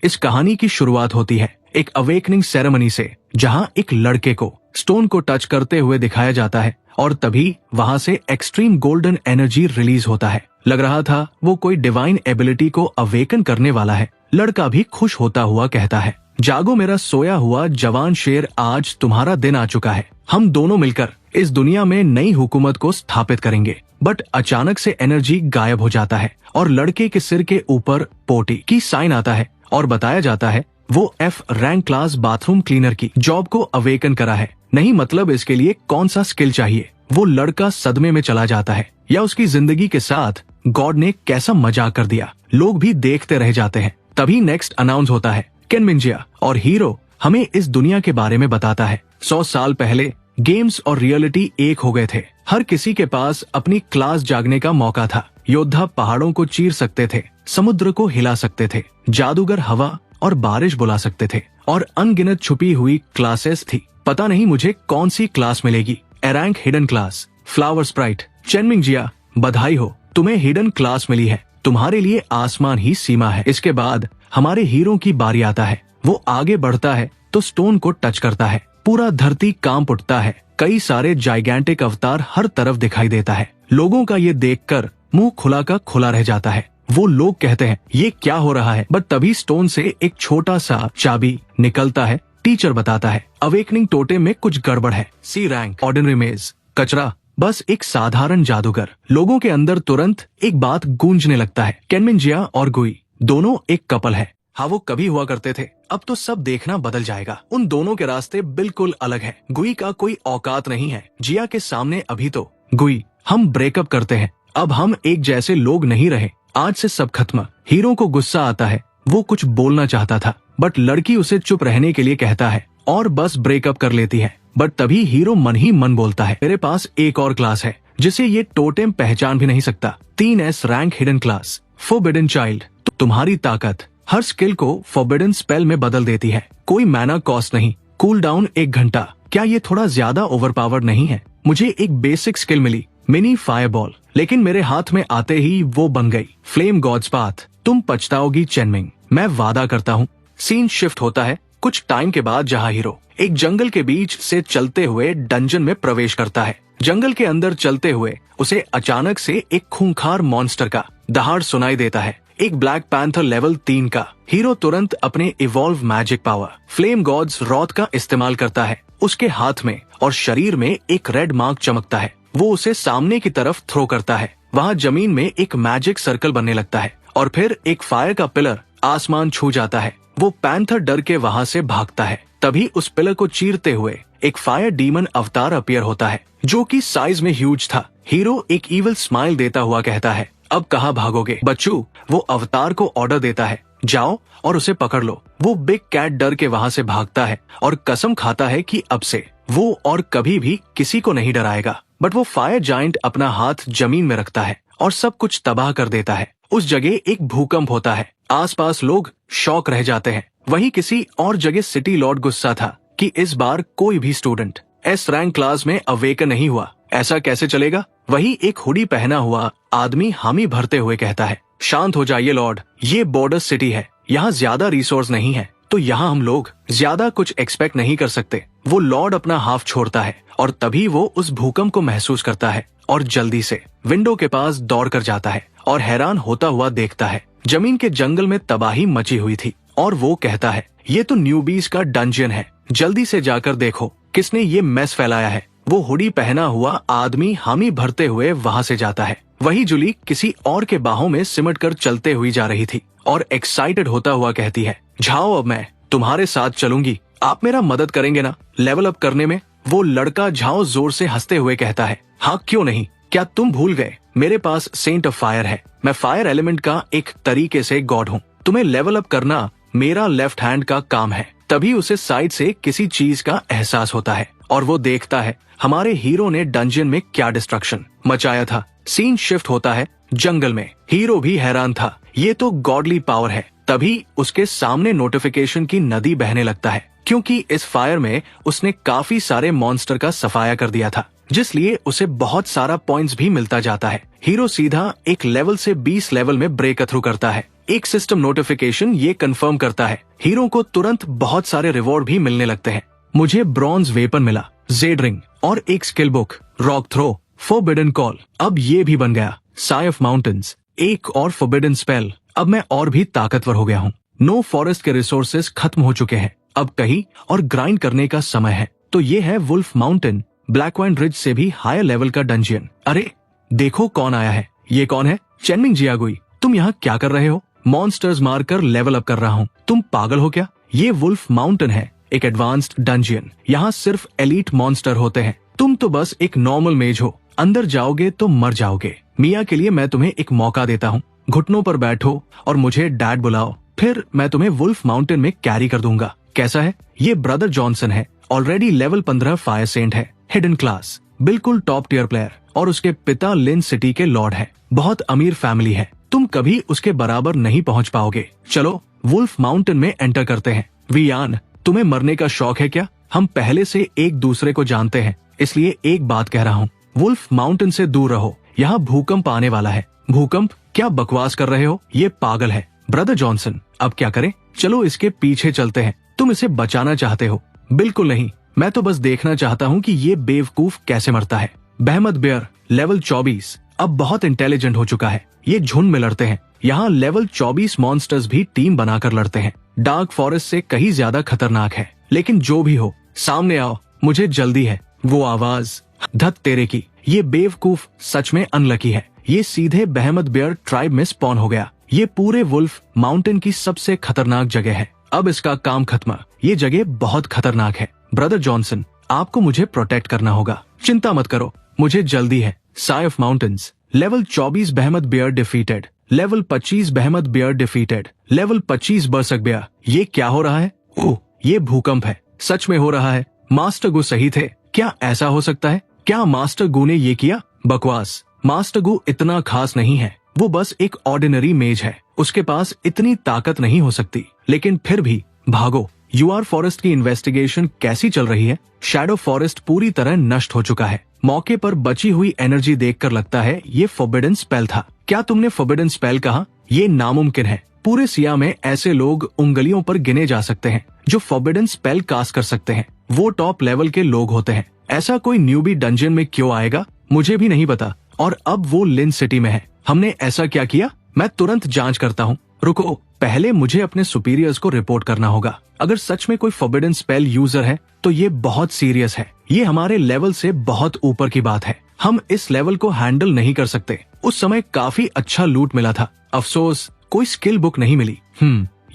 इस कहानी की शुरुआत होती है एक अवेकनिंग सेरेमनी से, जहां एक लड़के को स्टोन को टच करते हुए दिखाया जाता है और तभी वहां से एक्सट्रीम गोल्डन एनर्जी रिलीज होता है। लग रहा था वो कोई डिवाइन एबिलिटी को अवेकन करने वाला है। लड़का भी खुश होता हुआ कहता है, जागो मेरा सोया हुआ जवान शेर, आज तुम्हारा दिन आ चुका है। हम दोनों मिलकर इस दुनिया में नई हुकूमत को स्थापित करेंगे। बट अचानक से एनर्जी गायब हो जाता है और लड़के के सिर के ऊपर पोटी की साइन आता है और बताया जाता है वो F rank class bathroom cleaner की जॉब को अवेकन करा है। नहीं मतलब इसके लिए कौन सा स्किल चाहिए। वो लड़का सदमे में चला जाता है, या उसकी जिंदगी के साथ गॉड ने कैसा मजाक कर दिया। लोग भी देखते रह जाते हैं। तभी नेक्स्ट अनाउंस होता है। केन मिंजिया और हीरो हमें इस दुनिया के बारे में बताता है। 100 साल पहले गेम्स और रियलिटी एक हो गए थे। हर किसी के पास अपनी क्लास जागने का मौका था। योद्धा पहाड़ों को चीर सकते थे, समुद्र को हिला सकते थे, जादूगर हवा और बारिश बुला सकते थे, और अनगिनत छुपी हुई क्लासेस थी। पता नहीं मुझे कौन सी क्लास मिलेगी। A rank hidden class, flower sprite. Chen Minjia, बधाई हो, तुम्हें हिडन क्लास मिली है। तुम्हारे लिए आसमान ही सीमा है। इसके बाद हमारे हीरो की बारी आता है। वो आगे बढ़ता है तो स्टोन को टच करता है। पूरा धरती कांप उठता है। कई सारे जाइगेंटिक अवतार हर तरफ दिखाई देता है। लोगों का ये देखकर मुंह खुला का खुला रह जाता है। वो लोग कहते हैं ये क्या हो रहा है। बट तभी स्टोन से एक छोटा सा चाबी निकलता है। टीचर बताता है अवेकनिंग टोटे में कुछ गड़बड़ है। सी रैंक, ऑर्डिनरी मेज, कचरा, बस एक साधारण जादूगर। लोगों के अंदर तुरंत एक बात गूंजने लगता है, केन मिंजिया और गुई दोनों एक कपल है। हाँ, वो कभी हुआ करते थे, अब तो सब देखना बदल जाएगा। उन दोनों के रास्ते बिल्कुल अलग है। गुई का कोई औकात नहीं है जिया के सामने। अभी तो गुई, हम ब्रेकअप करते हैं, अब हम एक जैसे लोग नहीं रहे, आज से सब खत्म। हीरो को गुस्सा आता है। वो कुछ बोलना चाहता था बट लड़की उसे चुप रहने के लिए कहता है और बस ब्रेकअप कर लेती है। बट तभी हीरो मन ही मन बोलता है, मेरे पास एक और क्लास है जिसे ये टोटेम पहचान भी नहीं सकता। 3S rank hidden class, forbidden child. तुम्हारी ताकत हर स्किल को फॉरबिडन स्पेल में बदल देती है। कोई मैना कॉस्ट नहीं, कूल डाउन 1 घंटा। क्या ये थोड़ा ज्यादा ओवरपावर्ड नहीं है? मुझे एक बेसिक स्किल मिली, मिनी फायरबॉल, लेकिन मेरे हाथ में आते ही वो बन गई फ्लेम गॉड्स पाथ। तुम पछताओगी चेनमिंग, मैं वादा करता हूँ। सीन शिफ्ट होता है कुछ टाइम के बाद, जहाँ हीरो एक जंगल के बीच से चलते हुए डंजन में प्रवेश करता है। जंगल के अंदर चलते हुए उसे अचानक से एक खूंखार मॉन्स्टर का दहाड़ सुनाई देता है, एक ब्लैक पैंथर लेवल 3 का। हीरो तुरंत अपने evolve magic power flame gods wrath का इस्तेमाल करता है। उसके हाथ में और शरीर में एक रेड मार्क चमकता है। वो उसे सामने की तरफ थ्रो करता है। वहाँ जमीन में एक मैजिक सर्कल बनने लगता है और फिर एक फायर का पिलर आसमान छू जाता है। वो पैंथर डर के वहाँ से भागता है। तभी उस पिलर को चीरते हुए एक फायर डीमन अवतार अपीयर होता है, जो कि साइज में ह्यूज था। हीरो एक इविल स्माइल देता हुआ कहता है, अब कहाँ भागोगे बच्चू। वो अवतार को ऑर्डर देता है, जाओ और उसे पकड़ लो। वो बिग कैट डर के वहाँ से भागता है और कसम खाता है कि अब से वो और कभी भी किसी को नहीं डराएगा। बट वो फायर जायंट अपना हाथ जमीन में रखता है और सब कुछ तबाह कर देता है। उस जगह एक भूकंप होता है। आसपास लोग शॉक रह जाते हैं। वहीं किसी और जगह सिटी लॉर्ड गुस्सा था कि इस बार कोई भी स्टूडेंट S रैंक क्लास में अवेकन नहीं हुआ। ऐसा कैसे चलेगा? वही एक हुडी पहना हुआ आदमी हामी भरते हुए कहता है, शांत हो जाइए लॉर्ड, ये बॉर्डर सिटी है, यहाँ ज्यादा रिसोर्स नहीं है, तो यहाँ हम लोग ज्यादा कुछ एक्सपेक्ट नहीं कर सकते। वो लॉर्ड अपना हाफ छोड़ता है और तभी वो उस भूकंप को महसूस करता है और जल्दी से विंडो के पास दौड़ कर जाता है और हैरान होता हुआ देखता है जमीन के जंगल में तबाही मची हुई थी। और वो कहता है, ये तो न्यूबीज का डंजन है, जल्दी से जाकर देखो किसने ये मेस फैलाया है। वो हुडी पहना हुआ आदमी हामी भरते हुए वहाँ से जाता है। वही जूली किसी और के बाहों में सिमट कर चलते हुई जा रही थी और एक्साइटेड होता हुआ कहती है, जाओ अब मैं तुम्हारे साथ चलूंगी, आप मेरा मदद करेंगे ना लेवल अप करने में। वो लड़का झाओ जोर से हंसते हुए कहता है, हाँ क्यों नहीं, क्या तुम भूल गए मेरे पास सेंट ऑफ फायर है, मैं फायर एलिमेंट का एक तरीके से गॉड हूँ, तुम्हें लेवल अप करना मेरा लेफ्ट हैंड का काम है। तभी उसे साइड से किसी चीज का एहसास होता है और वो देखता है हमारे हीरो ने डंजन में क्या डिस्ट्रक्शन मचाया था। सीन शिफ्ट होता है जंगल में। हीरो भी हैरान था, ये तो गॉडली पावर है। तभी उसके सामने नोटिफिकेशन की नदी बहने लगता है, क्योंकि इस फायर में उसने काफी सारे मॉन्स्टर का सफाया कर दिया था, जिसलिए उसे बहुत सारा पॉइंट्स भी मिलता जाता है। हीरो सीधा एक लेवल से 20 लेवल में ब्रेक थ्रू करता है एक सिस्टम नोटिफिकेशन ये कंफर्म करता है, हीरो को तुरंत बहुत सारे रिवॉर्ड भी मिलने लगते हैं। मुझे ब्रॉन्ज वेपन मिला, जेड रिंग और एक skill book, rock throw, forbidden call. अब ये भी बन गया साई ऑफ माउंटेन्स, एक और फॉरबिडन स्पेल। अब मैं और भी ताकतवर हो गया हूँ। नो फॉरेस्ट के रिसोर्सेज खत्म हो चुके हैं, अब कहीं और ग्राइंड करने का समय है। तो ये है वुल्फ माउंटेन, ब्लैकवाइन रिज से भी हायर लेवल का डंजियन। अरे देखो कौन आया है। ये कौन है? चेनमिंग जियागुई, तुम यहाँ क्या कर रहे हो? मॉन्स्टर्स मारकर लेवल अप कर रहा हूँ। तुम पागल हो क्या? ये वुल्फ माउंटेन है, एक एडवांस्ड डंजियन। यहाँ सिर्फ एलीट मॉन्स्टर होते हैं। तुम तो बस एक नॉर्मल मेज हो, अंदर जाओगे तो मर जाओगे। मिया के लिए मैं तुम्हें एक मौका देता हूँ। घुटनों पर बैठो और मुझे डैड बुलाओ, फिर मैं तुम्हें वुल्फ माउंटेन में कैरी कर दूंगा। कैसा है? ये ब्रदर जॉनसन है, ऑलरेडी लेवल 15 फायर सेंट है, हिडन क्लास, बिल्कुल टॉप टियर प्लेयर। और उसके पिता लिन सिटी के लॉर्ड है, बहुत अमीर फैमिली है। तुम कभी उसके बराबर नहीं पहुंच पाओगे। चलो वुल्फ माउंटेन में एंटर करते हैं। वियान, तुम्हें मरने का शौक है क्या? हम पहले से एक दूसरे को जानते हैं, इसलिए एक बात कह रहा हूँ, वुल्फ माउंटेन से दूर रहो। यहाँ भूकंप आने वाला है। भूकंप? क्या बकवास कर रहे हो? ये पागल है। ब्रदर जॉनसन, अब क्या करें? चलो इसके पीछे चलते हैं। तुम इसे बचाना चाहते हो? बिल्कुल नहीं, मैं तो बस देखना चाहता हूँ कि ये बेवकूफ कैसे मरता है। बहमत बेयर, लेवल 24, अब बहुत इंटेलिजेंट हो चुका है। ये झुंड में लड़ते हैं। यहाँ लेवल 24 मॉन्स्टर्स भी टीम बनाकर लड़ते हैं। डार्क फॉरेस्ट से कहीं ज्यादा खतरनाक है। लेकिन जो भी हो, सामने आओ, मुझे जल्दी है। वो आवाज, धत तेरे की। ये बेवकूफ सच में अनलकी है। ये सीधे बहमत बेयर ट्राइब में स्पॉन हो गया। ये पूरे वुल्फ माउंटेन की सबसे खतरनाक जगह है। अब इसका काम खत्म। ये जगह बहुत खतरनाक है। ब्रदर जॉनसन, आपको मुझे प्रोटेक्ट करना होगा। चिंता मत करो, मुझे जल्दी है। साई ऑफ माउंटेन्स, लेवल 24 बहमत बेयर डिफीटेड, लेवल 25 बहमत बेयर डिफीटेड, लेवल 25 बरसक बेयर। ये क्या हो रहा है? ओह, ये भूकंप है। सच में हो रहा है। मास्टर गु सही थे। क्या ऐसा हो सकता है? क्या मास्टर गु ने ये किया? बकवास। मास्टर गु इतना खास नहीं है, वो बस एक ऑर्डिनरी मेज है। उसके पास इतनी ताकत नहीं हो सकती। लेकिन फिर भी भागो। यूआर फॉरेस्ट की इन्वेस्टिगेशन कैसी चल रही है? शैडो फॉरेस्ट पूरी तरह नष्ट हो चुका है। मौके पर बची हुई एनर्जी देखकर लगता है ये फॉरबिडन स्पेल था। क्या तुमने फॉरबिडन स्पेल कहा? ये नामुमकिन है। पूरे सिया में ऐसे लोग उंगलियों पर गिने जा सकते हैं जो फॉरबिडन स्पेल कास्ट कर सकते हैं। वो टॉप लेवल के लोग होते हैं। ऐसा कोई न्यूबी डंजन में क्यों आएगा? मुझे भी नहीं पता। और अब वो लिन सिटी में है। हमने ऐसा क्या किया? मैं तुरंत जांच करता हूँ। रुको, पहले मुझे अपने सुपीरियर्स को रिपोर्ट करना होगा। अगर सच में कोई फॉरबिडन स्पेल यूजर है तो ये बहुत सीरियस है। ये हमारे लेवल से बहुत ऊपर की बात है। हम इस लेवल को हैंडल नहीं कर सकते। उस समय काफी अच्छा लूट मिला था। अफसोस कोई स्किल बुक नहीं मिली।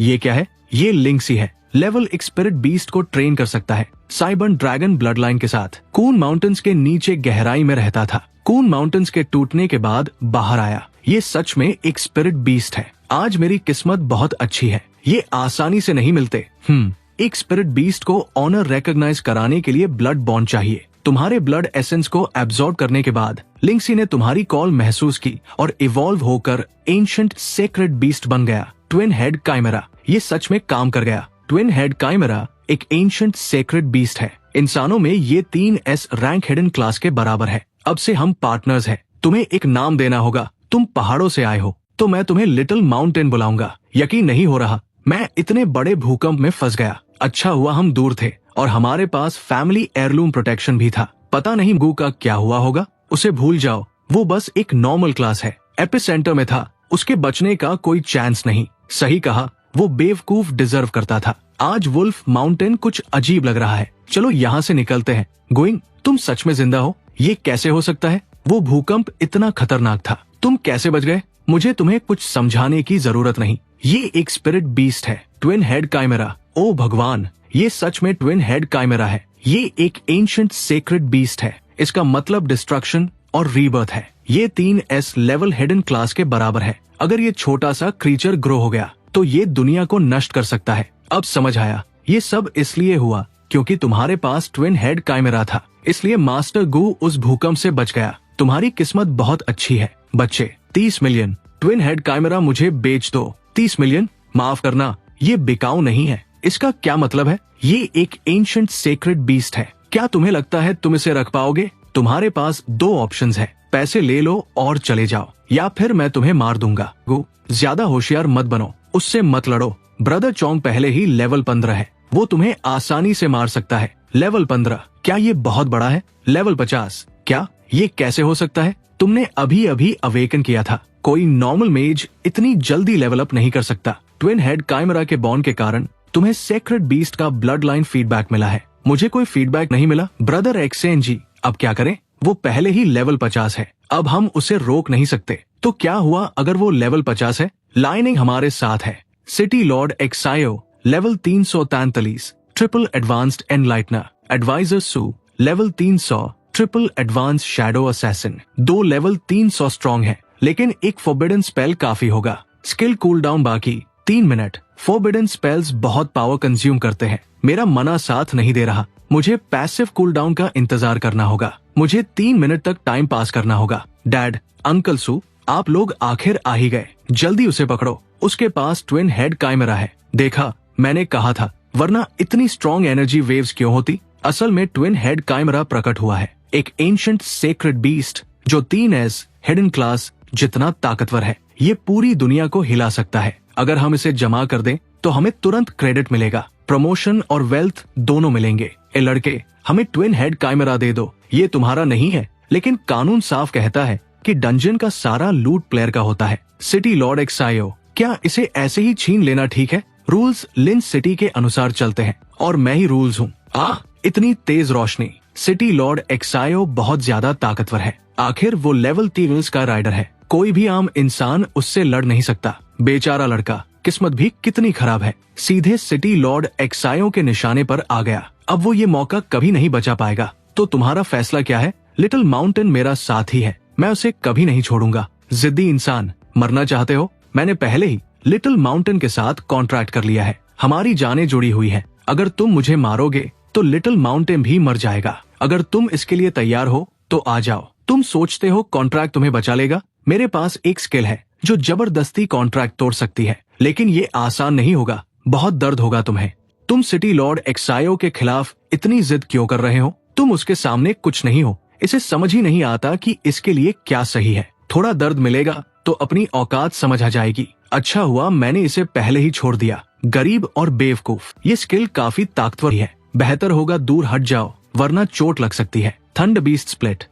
ये क्या है? ये लिंक्स ही है। लेवल एक स्पिरिट बीस्ट को ट्रेन कर सकता है। साइबर्न ड्रैगन ब्लड लाइन के साथ कून माउंटेन्स के नीचे गहराई में रहता था। कून माउंटेन्स के टूटने के बाद बाहर आया। ये सच में एक स्पिरिट बीस्ट है। आज मेरी किस्मत बहुत अच्छी है। ये आसानी से नहीं मिलते। एक स्पिरिट बीस्ट को ऑनर रिकॉग्नाइज कराने के लिए ब्लड बॉन्ड चाहिए। तुम्हारे ब्लड एसेंस को एब्जॉर्ब करने के बाद लिंक्सी ने तुम्हारी कॉल महसूस की और इवॉल्व होकर एंशिएंट सेक्रेड बीस्ट बन गया, ट्विन हेड काइमेरा। ये सच में काम कर गया। ट्विन हेड काइमेरा एक एंशिएंट सेक्रेड बीस्ट है। इंसानों में ये 3S रैंक हिडन क्लास के बराबर है। अब से हम पार्टनर्स हैं। तुम्हें एक नाम देना होगा। तुम पहाड़ों से आए हो तो मैं तुम्हें लिटिल माउंटेन बुलाऊंगा। यकीन नहीं हो रहा, मैं इतने बड़े भूकंप में फंस गया। अच्छा हुआ हम दूर थे और हमारे पास फैमिली एयरलूम प्रोटेक्शन भी था। पता नहीं गू का क्या हुआ होगा। उसे भूल जाओ, वो बस एक नॉर्मल क्लास है। एपिसेंटर में था, उसके बचने का कोई चांस नहीं। सही कहा, वो बेवकूफ डिजर्व करता था। आज वुल्फ माउंटेन कुछ अजीब लग रहा है। चलो यहाँ से निकलते हैं। गोइंग, तुम सच में जिंदा हो? ये कैसे हो सकता है? वो भूकंप इतना खतरनाक था, तुम कैसे बच गए? मुझे तुम्हें कुछ समझाने की जरूरत नहीं। ये एक स्पिरिट बीस्ट है, ट्विन हेड काइमेरा। ओ भगवान, ये सच में ट्विन हेड काइमेरा है। ये एक एंशिएंट सेक्रेड बीस्ट है। इसका मतलब डिस्ट्रक्शन और रीबर्थ है। ये 3S लेवल हिडन क्लास के बराबर है। अगर ये छोटा सा क्रीचर ग्रो हो गया तो ये दुनिया को नष्ट कर सकता है। अब समझ आया, ये सब इसलिए हुआ क्योंकि तुम्हारे पास ट्विन हेड काइमेरा था, इसलिए मास्टर गू उस भूकंप से बच गया। तुम्हारी किस्मत बहुत अच्छी है बच्चे। 30 मिलियन ट्विन हेड काइमेरा मुझे बेच दो। 30 मिलियन? माफ करना, ये बिकाऊ नहीं है। इसका क्या मतलब है? ये एक एंशिएंट सेक्रेड बीस्ट है। क्या तुम्हें लगता है तुम इसे रख पाओगे? तुम्हारे पास 2 ऑप्शंस है, पैसे ले लो और चले जाओ, या फिर मैं तुम्हें मार दूंगा। ज्यादा होशियार मत बनो, उससे मत लड़ो। ब्रदर चोंग पहले ही लेवल 15 है, वो तुम्हें आसानी से मार सकता है। लेवल 15, क्या ये बहुत बड़ा है? लेवल 50, क्या ये कैसे हो सकता है? तुमने अभी अभी अवेकन किया था, कोई नॉर्मल मेज इतनी जल्दी लेवल अप नहीं कर सकता। ट्विन हेड काइमरा के बॉन्ड के कारण तुम्हें सेक्रेड बीस्ट का ब्लड लाइन फीडबैक मिला है, मुझे कोई फीडबैक नहीं मिला। ब्रदर एक्सेन जी, अब क्या करें? वो पहले ही लेवल 50 है, अब हम उसे रोक नहीं सकते। तो क्या हुआ अगर वो लेवल 50 है? लाइनिंग हमारे साथ है। सिटी लॉर्ड एक्सायो level 343, triple advanced enlightener. Adviser Su level 300, triple advance shadow assassin. 2 level 300 strong है, लेकिन एक फॉरबिडन स्पेल काफी होगा। स्किल कूल डाउन बाकी 3 मिनट। फॉरबिडन स्पेल्स बहुत पावर कंज्यूम करते हैं, मेरा मना साथ नहीं दे रहा। मुझे पैसिव कूल डाउन का इंतजार करना होगा, मुझे 3 मिनट तक टाइम पास करना होगा। डैड, अंकल सू, आप लोग आखिर आ ही गए, जल्दी उसे पकड़ो, उसके पास ट्विन हेड काइमरा है। देखा, मैंने कहा था, वरना इतनी स्ट्रॉन्ग एनर्जी वेव्स क्यों होती? असल में ट्विन हेड काइमरा प्रकट हुआ है, एक एंशिएंट सेक्रेड बीस्ट जो 3S हिडन क्लास जितना ताकतवर है। ये पूरी दुनिया को हिला सकता है। अगर हम इसे जमा कर दें तो हमें तुरंत क्रेडिट मिलेगा, प्रमोशन और वेल्थ दोनों मिलेंगे। ए लड़के, हमें ट्विन हेड काइमरा दे दो। ये तुम्हारा नहीं है, लेकिन कानून साफ कहता है कि डंजन का सारा लूट प्लेयर का होता है। सिटी लॉर्ड एक्सायो, क्या इसे ऐसे ही छीन लेना ठीक है? रूल्स लिंच सिटी के अनुसार चलते हैं और मैं ही रूल्स हूँ। इतनी तेज रोशनी। सिटी लॉर्ड एक्सायो बहुत ज्यादा ताकतवर है, आखिर वो लेवल 3 का राइडर है, कोई भी आम इंसान उससे लड़ नहीं सकता। बेचारा लड़का, किस्मत भी कितनी खराब है, सीधे सिटी लॉर्ड एक्सायो के निशाने पर आ गया। अब वो ये मौका कभी नहीं बचा पाएगा। तो तुम्हारा फैसला क्या है? लिटिल माउंटेन मेरा साथी है, मैं उसे कभी नहीं छोड़ूंगा। जिद्दी इंसान, मरना चाहते हो? मैंने पहले ही लिटिल माउंटेन के साथ कॉन्ट्रैक्ट कर लिया है, हमारी जानें जुड़ी हुई है। अगर तुम मुझे मारोगे तो लिटिल माउंटेन भी मर जाएगा। अगर तुम इसके लिए तैयार हो तो आ जाओ। तुम सोचते हो कॉन्ट्रैक्ट तुम्हें बचा लेगा? मेरे पास एक स्किल है जो जबरदस्ती कॉन्ट्रैक्ट तोड़ सकती है, लेकिन ये आसान नहीं होगा, बहुत दर्द होगा तुम्हें। तुम सिटी लॉर्ड एक्सायो के खिलाफ इतनी जिद क्यों कर रहे हो? तुम उसके सामने कुछ नहीं हो, इसे समझ ही नहीं आता कि इसके लिए क्या सही है। थोड़ा दर्द मिलेगा तो अपनी औकात समझ आ जाएगी। अच्छा हुआ मैंने इसे पहले ही छोड़ दिया, गरीब और बेवकूफ। ये स्किल काफी ताकतवर है, बेहतर होगा दूर हट जाओ, वरना चोट लग सकती है। थंड बीस्ट स्प्लिट।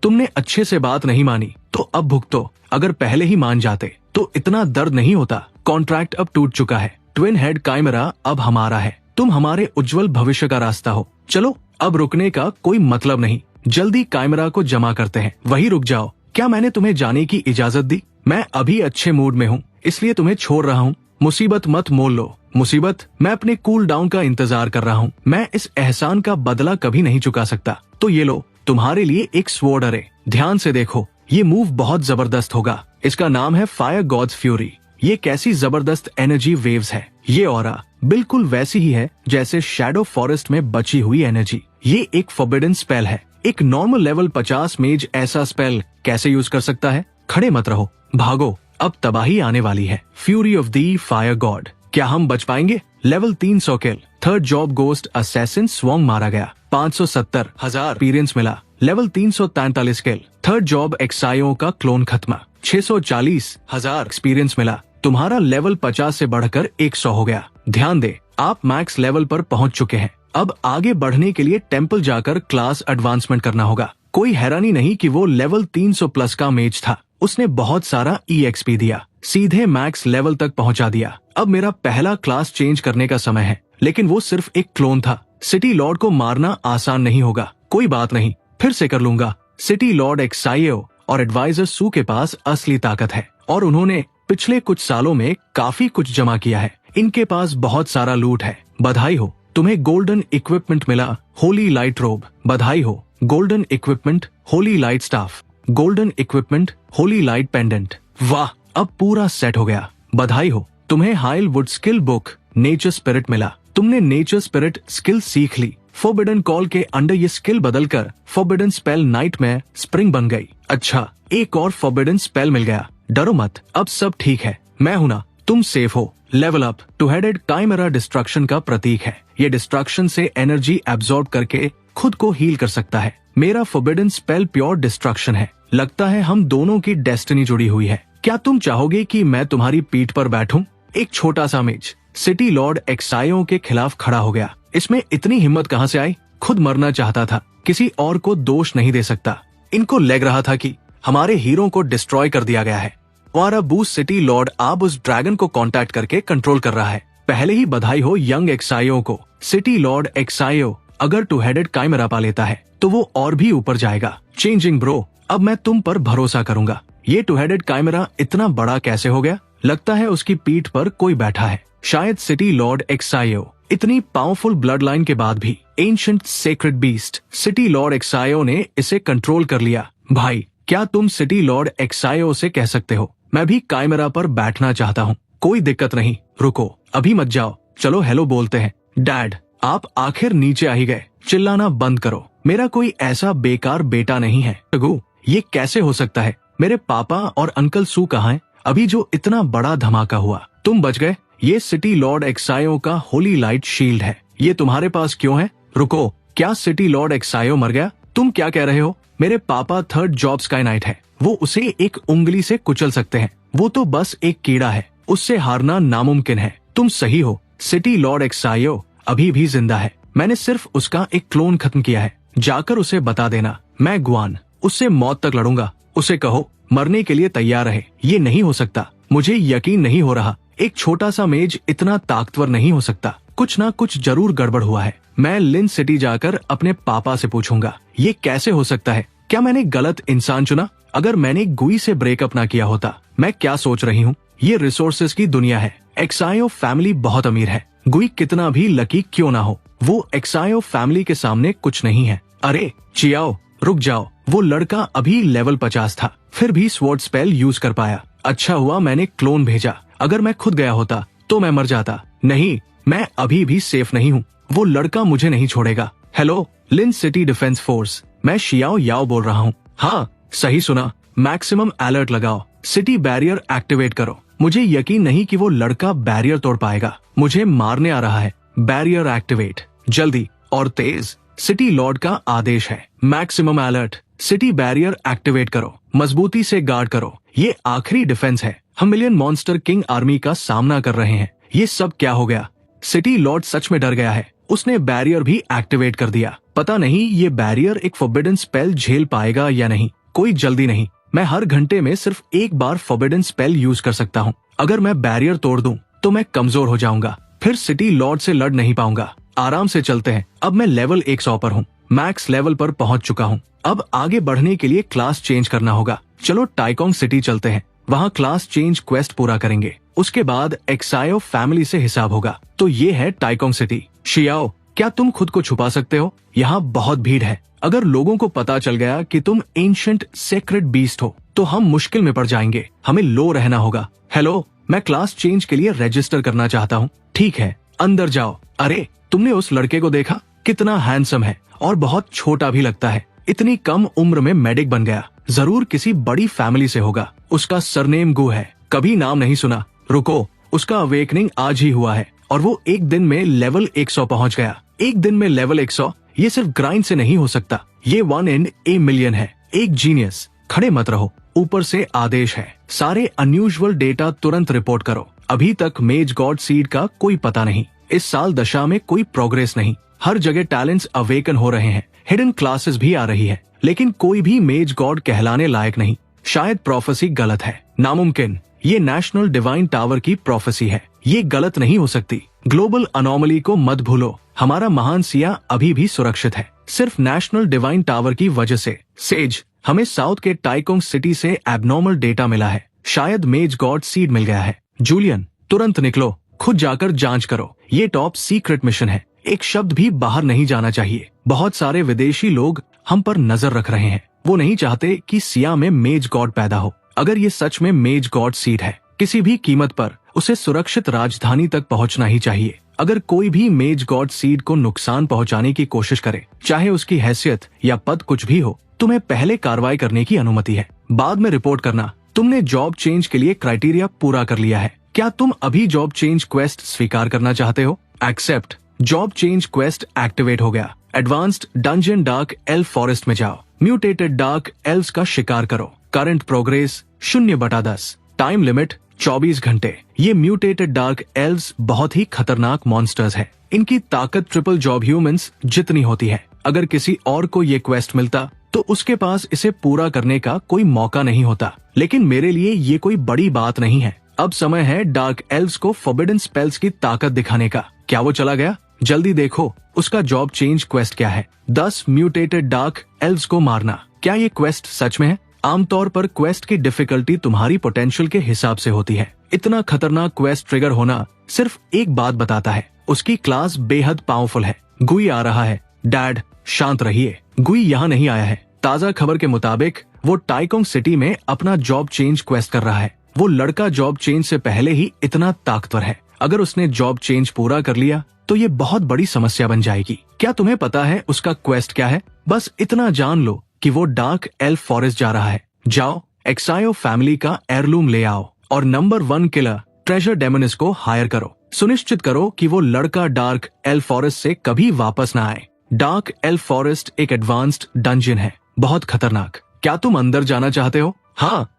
तुमने अच्छे से बात नहीं मानी तो अब भुगतो। अगर पहले ही मान जाते तो इतना दर्द नहीं होता। कॉन्ट्रैक्ट अब टूट चुका है, ट्विन हेड काइमरा अब हमारा है। तुम हमारे उज्जवल भविष्य का रास्ता हो। चलो, अब रुकने का कोई मतलब नहीं, जल्दी काइमरा को जमा करते हैं। वही रुक जाओ, क्या मैंने तुम्हें जाने की इजाजत दी? मैं अभी अच्छे मूड में हूँ, इसलिए तुम्हें छोड़ रहा हूँ। मुसीबत मत मोल लो। मुसीबत, मैं अपने कूल डाउन का इंतजार कर रहा हूँ, मैं इस एहसान का बदला कभी नहीं चुका सकता। तो ये लो, तुम्हारे लिए एक स्वॉर्ड अरे। ध्यान से देखो, ये मूव बहुत जबरदस्त होगा। इसका नाम है फायर गॉड्स फ्यूरी। ये कैसी जबरदस्त एनर्जी वेव्स है। ये ऑरा बिल्कुल वैसी ही है जैसे शैडो फॉरेस्ट में बची हुई एनर्जी। ये एक फॉरबिडन स्पेल है। एक नॉर्मल लेवल 50 मेज ऐसा स्पेल कैसे यूज कर सकता है? खड़े मत रहो, भागो, अब तबाही आने वाली है। Fury of the fire God. क्या हम बच पाएंगे? लेवल 300 किल। थर्ड जॉब गोस्ट असैसिन स्वॉन्ग मारा गया। 570,000 एक्सपीरियंस मिला। लेवल 343 किल। थर्ड जॉब एक्सायो का क्लोन खत्म। 640,000 एक्सपीरियंस मिला। तुम्हारा लेवल 50 से बढ़कर 100 हो गया। ध्यान दे, आप मैक्स लेवल पर पहुंच चुके हैं। अब आगे बढ़ने के लिए टेम्पल जाकर क्लास एडवांसमेंट करना होगा। कोई हैरानी नहीं कि वो लेवल 300 प्लस का मेज था, उसने बहुत सारा EXP दिया, सीधे मैक्स लेवल तक पहुंचा दिया। अब मेरा पहला क्लास चेंज करने का समय है, लेकिन वो सिर्फ एक क्लोन था। सिटी लॉर्ड को मारना आसान नहीं होगा। कोई बात नहीं, फिर से कर लूंगा। सिटी लॉर्ड एक्सायो और एडवाइजर सू के पास असली ताकत है और उन्होंने पिछले कुछ सालों में काफी कुछ जमा किया है। इनके पास बहुत सारा लूट है। बधाई हो, तुम्हें गोल्डन इक्विपमेंट मिला। होली लाइट रोब। बधाई हो, golden equipment, Holi light staff, golden equipment, Holi light pendant. वाह, अब पूरा सेट हो गया। बधाई हो, तुम्हें हाइल वुड स्किल बुक नेचर स्पिरिट मिला। तुमने नेचर स्पिरिट स्किल सीख ली। फॉरबिडन कॉल के अंडर ये स्किल बदलकर फॉरबिडन स्पेल नाइट में स्प्रिंग बन गई। अच्छा, एक और फॉरबिडन स्पेल मिल गया। डरो मत, अब सब ठीक है, मैं हूं ना, तुम सेफ हो। Level up. Two headed chimera destruction का प्रतीक है। ये डिस्ट्रक्शन से एनर्जी एब्जॉर्ब करके खुद को हील कर सकता है। मेरा फॉरबिडन स्पेल प्योर डिस्ट्रक्शन है, लगता है हम दोनों की डेस्टिनी जुड़ी हुई है। क्या तुम चाहोगे कि मैं तुम्हारी पीठ पर बैठूं? एक छोटा सा मेज सिटी लॉर्ड एक्सायो के खिलाफ खड़ा हो गया। इसमें इतनी हिम्मत कहाँ से आई? खुद मरना चाहता था, किसी और को दोष नहीं दे सकता। इनको लग रहा था कि हमारे हीरो को डिस्ट्रॉय कर दिया गया है और अब वो सिटी लॉर्ड अब उस ड्रैगन को कांटेक्ट करके कंट्रोल कर रहा है। पहले ही बधाई हो यंग एक्सायो को। सिटी लॉर्ड एक्सायो अगर टू हेडेड काइमेरा पा लेता है तो वो और भी ऊपर जाएगा। चेंजिंग ब्रो, अब मैं तुम पर भरोसा करूंगा। ये टू हेडेड काइमेरा इतना बड़ा कैसे हो गया? लगता है उसकी पीठ पर कोई बैठा है, शायद सिटी लॉर्ड एक्सायो। इतनी पावरफुल ब्लड लाइन के बाद भी ancient sacred beast city lord एक्सायो ने इसे कंट्रोल कर लिया। भाई, क्या तुम सिटी लॉर्ड एक्सायो से कह सकते हो मैं भी काइमेरा पर बैठना चाहता हूँ? कोई दिक्कत नहीं, रुको, अभी मत जाओ, चलो हेलो बोलते हैं। डैड, आप आखिर नीचे आ ही गए। चिल्लाना बंद करो, मेरा कोई ऐसा बेकार बेटा नहीं है। टगू, ये कैसे हो सकता है? मेरे पापा और अंकल सू कहाँ हैं? अभी जो इतना बड़ा धमाका हुआ, तुम बच गए। ये सिटी लॉर्ड एक्सायो का होली लाइट शील्ड है, ये तुम्हारे पास क्यों है? रुको, क्या सिटी लॉर्ड एक्सायो मर गया? तुम क्या कह रहे हो? मेरे पापा थर्ड जॉब स्काई नाइट है, वो उसे एक उंगली से कुचल सकते हैं। वो तो बस एक कीड़ा है, उससे हारना नामुमकिन है। तुम सही हो, सिटी लॉर्ड एक्सायो अभी भी जिंदा है। मैंने सिर्फ उसका एक क्लोन खत्म किया है। जाकर उसे बता देना मैं गुआन उससे मौत तक लड़ूंगा। उसे कहो मरने के लिए तैयार रहे। ये नहीं हो सकता, मुझे यकीन नहीं हो रहा। एक छोटा सा मेज इतना ताकतवर नहीं हो सकता। कुछ ना कुछ जरूर गड़बड़ हुआ है। मैं लिन सिटी जाकर अपने पापा से पूछूंगा ये कैसे हो सकता है। क्या मैंने गलत इंसान चुना? अगर मैंने गुई से ब्रेकअप ना किया होता। मैं क्या सोच रही हूँ? ये रिसोर्सेज की दुनिया है। एक्सायो फैमिली बहुत अमीर है। गुई कितना भी लकी क्यों ना हो, वो एक्सायो फैमिली के सामने कुछ नहीं है। अरे चियाओ, रुक जाओ। वो लड़का अभी लेवल 50 था, फिर भी स्वॉर्ड स्पेल यूज कर पाया। अच्छा हुआ मैंने क्लोन भेजा, अगर मैं खुद गया होता तो मैं मर जाता। नहीं, मैं अभी भी सेफ नहीं हूँ। वो लड़का मुझे नहीं छोड़ेगा। हेलो, लिन सिटी डिफेंस फोर्स, मैं शियाओ याओ बोल रहा हूँ। हाँ, सही सुना। मैक्सिमम अलर्ट लगाओ, सिटी बैरियर एक्टिवेट करो। मुझे यकीन नहीं कि वो लड़का बैरियर तोड़ पाएगा। मुझे मारने आ रहा है। बैरियर एक्टिवेट, जल्दी और तेज। सिटी लॉर्ड का आदेश है। Maximum alert, city barrier activate करो, मजबूती से गार्ड करो। ये आखिरी डिफेंस है। हम मिलियन मॉन्स्टर किंग आर्मी का सामना कर रहे हैं। ये सब क्या हो गया? सिटी लॉर्ड सच में डर गया है। उसने बैरियर भी एक्टिवेट कर दिया। पता नहीं ये बैरियर एक फॉरबिडन स्पेल झेल पाएगा या नहीं। कोई जल्दी नहीं, मैं हर घंटे में सिर्फ एक बार फॉरबिडन स्पेल यूज कर सकता हूँ। अगर मैं बैरियर तोड़ दूं तो मैं कमजोर हो जाऊंगा, फिर सिटी लॉर्ड से लड़ नहीं पाऊंगा। आराम से चलते हैं। अब मैं लेवल 100 पर हूँ, मैक्स लेवल पर पहुँच चुका हूँ। अब आगे बढ़ने के लिए क्लास चेंज करना होगा। चलो टाइकोंग सिटी चलते हैं, वहाँ क्लास चेंज क्वेस्ट पूरा करेंगे। उसके बाद एक्सायो फैमिली से हिसाब होगा। तो ये है टाइकोंग सिटी। शियाओ, क्या तुम खुद को छुपा सकते हो? यहाँ बहुत भीड़ है। अगर लोगों को पता चल गया कि तुम एंशिएंट सेक्रेड बीस्ट हो तो हम मुश्किल में पड़ जाएंगे। हमें लो रहना होगा। हेलो, मैं क्लास चेंज के लिए रजिस्टर करना चाहता हूँ। ठीक है, अंदर जाओ। अरे, तुमने उस लड़के को देखा? कितना हैंडसम है और बहुत छोटा भी लगता है। इतनी कम उम्र में मेडिक बन गया। जरूर किसी बड़ी फैमिली से होगा। उसका सरनेम गु है, कभी नाम नहीं सुना। रुको, उसका अवेकनिंग आज ही हुआ है और वो एक दिन में लेवल 100 पहुंच गया। एक दिन में लेवल 100, ये सिर्फ ग्राइंड से नहीं हो सकता। ये 1 in a million है। एक जीनियस। खड़े मत रहो, ऊपर से आदेश है, सारे अनयूजुअल डेटा तुरंत रिपोर्ट करो। अभी तक मेज गॉड सीड का कोई पता नहीं। इस साल दशा में कोई प्रोग्रेस नहीं। हर जगह टैलेंट्स अवेकन हो रहे हैं, हिडन क्लासेस भी आ रही है, लेकिन कोई भी मेज गॉड कहलाने लायक नहीं। शायद प्रोफेसी गलत है, नामुमकिन। ये नेशनल डिवाइन टावर की प्रोफेसी है, ये गलत नहीं हो सकती। ग्लोबल अनोमली को मत भूलो, हमारा महान सिया अभी भी सुरक्षित है, सिर्फ नेशनल डिवाइन टावर की वजह से। सेज, हमें साउथ के टाइकोंग सिटी से एबनॉर्मल डेटा मिला है, शायद मेज गॉड सीड मिल गया है। जूलियन, तुरंत निकलो, खुद जाकर जांच करो। ये टॉप सीक्रेट मिशन है, एक शब्द भी बाहर नहीं जाना चाहिए। बहुत सारे विदेशी लोग हम पर नजर रख रहे हैं। वो नहीं चाहते कि सिया में मेज गॉड पैदा हो। अगर ये सच में मेज गॉड सीड है, किसी भी कीमत पर उसे सुरक्षित राजधानी तक पहुंचना ही चाहिए। अगर कोई भी मेज गॉड सीड को नुकसान पहुंचाने की कोशिश करे, चाहे उसकी हैसियत या पद कुछ भी हो, तुम्हें पहले कार्रवाई करने की अनुमति है, बाद में रिपोर्ट करना। तुमने जॉब चेंज के लिए क्राइटेरिया पूरा कर लिया है। क्या तुम अभी जॉब चेंज क्वेस्ट स्वीकार करना चाहते हो? Accept. Job change quest activate हो गया। Advanced dungeon dark elf forest में जाओ, म्यूटेटेड डार्क एल्व्स का शिकार करो। करंट प्रोग्रेस 0/10, टाइम लिमिट 24 घंटे। ये म्यूटेटेड डार्क एल्व्स बहुत ही खतरनाक मॉन्स्टर्स है। इनकी ताकत ट्रिपल जॉब ह्यूमंस जितनी होती है। अगर किसी और को ये क्वेस्ट मिलता तो उसके पास इसे पूरा करने का कोई मौका नहीं होता, लेकिन मेरे लिए ये कोई बड़ी बात नहीं है। अब समय है डार्क एल्व्स को फॉरबिडन स्पेल्स की ताकत दिखाने का। क्या वो चला गया? जल्दी देखो उसका जॉब चेंज क्वेस्ट क्या है। 10 म्यूटेटेड डार्क एल्व्स को मारना। क्या ये क्वेस्ट सच में है? आमतौर पर क्वेस्ट की डिफिकल्टी तुम्हारी पोटेंशियल के हिसाब से होती है। इतना खतरनाक क्वेस्ट ट्रिगर होना सिर्फ एक बात बताता है, उसकी क्लास बेहद पावरफुल है। गुई आ रहा है। डैड शांत रहिए, गुई यहाँ नहीं आया है। ताजा खबर के मुताबिक वो टाइकोंग सिटी में अपना जॉब चेंज क्वेस्ट कर रहा है। वो लड़का जॉब चेंज से पहले ही इतना ताकतवर है। अगर उसने जॉब चेंज पूरा कर लिया तो ये बहुत बड़ी समस्या बन जाएगी। क्या तुम्हें पता है उसका क्वेस्ट क्या है? बस इतना जान लो कि वो डार्क एल्फ फॉरेस्ट जा रहा है। जाओ एक्सायो फैमिली का एयरलूम ले आओ और नंबर 1 किलर ट्रेजर डेमोनिस को हायर करो। सुनिश्चित करो कि वो लड़का डार्क एल्फ फॉरेस्ट से कभी वापस ना आए। डार्क एल्फ फॉरेस्ट एक एडवांस्ड डंजन है, बहुत खतरनाक। क्या तुम अंदर जाना चाहते हो? हाँ।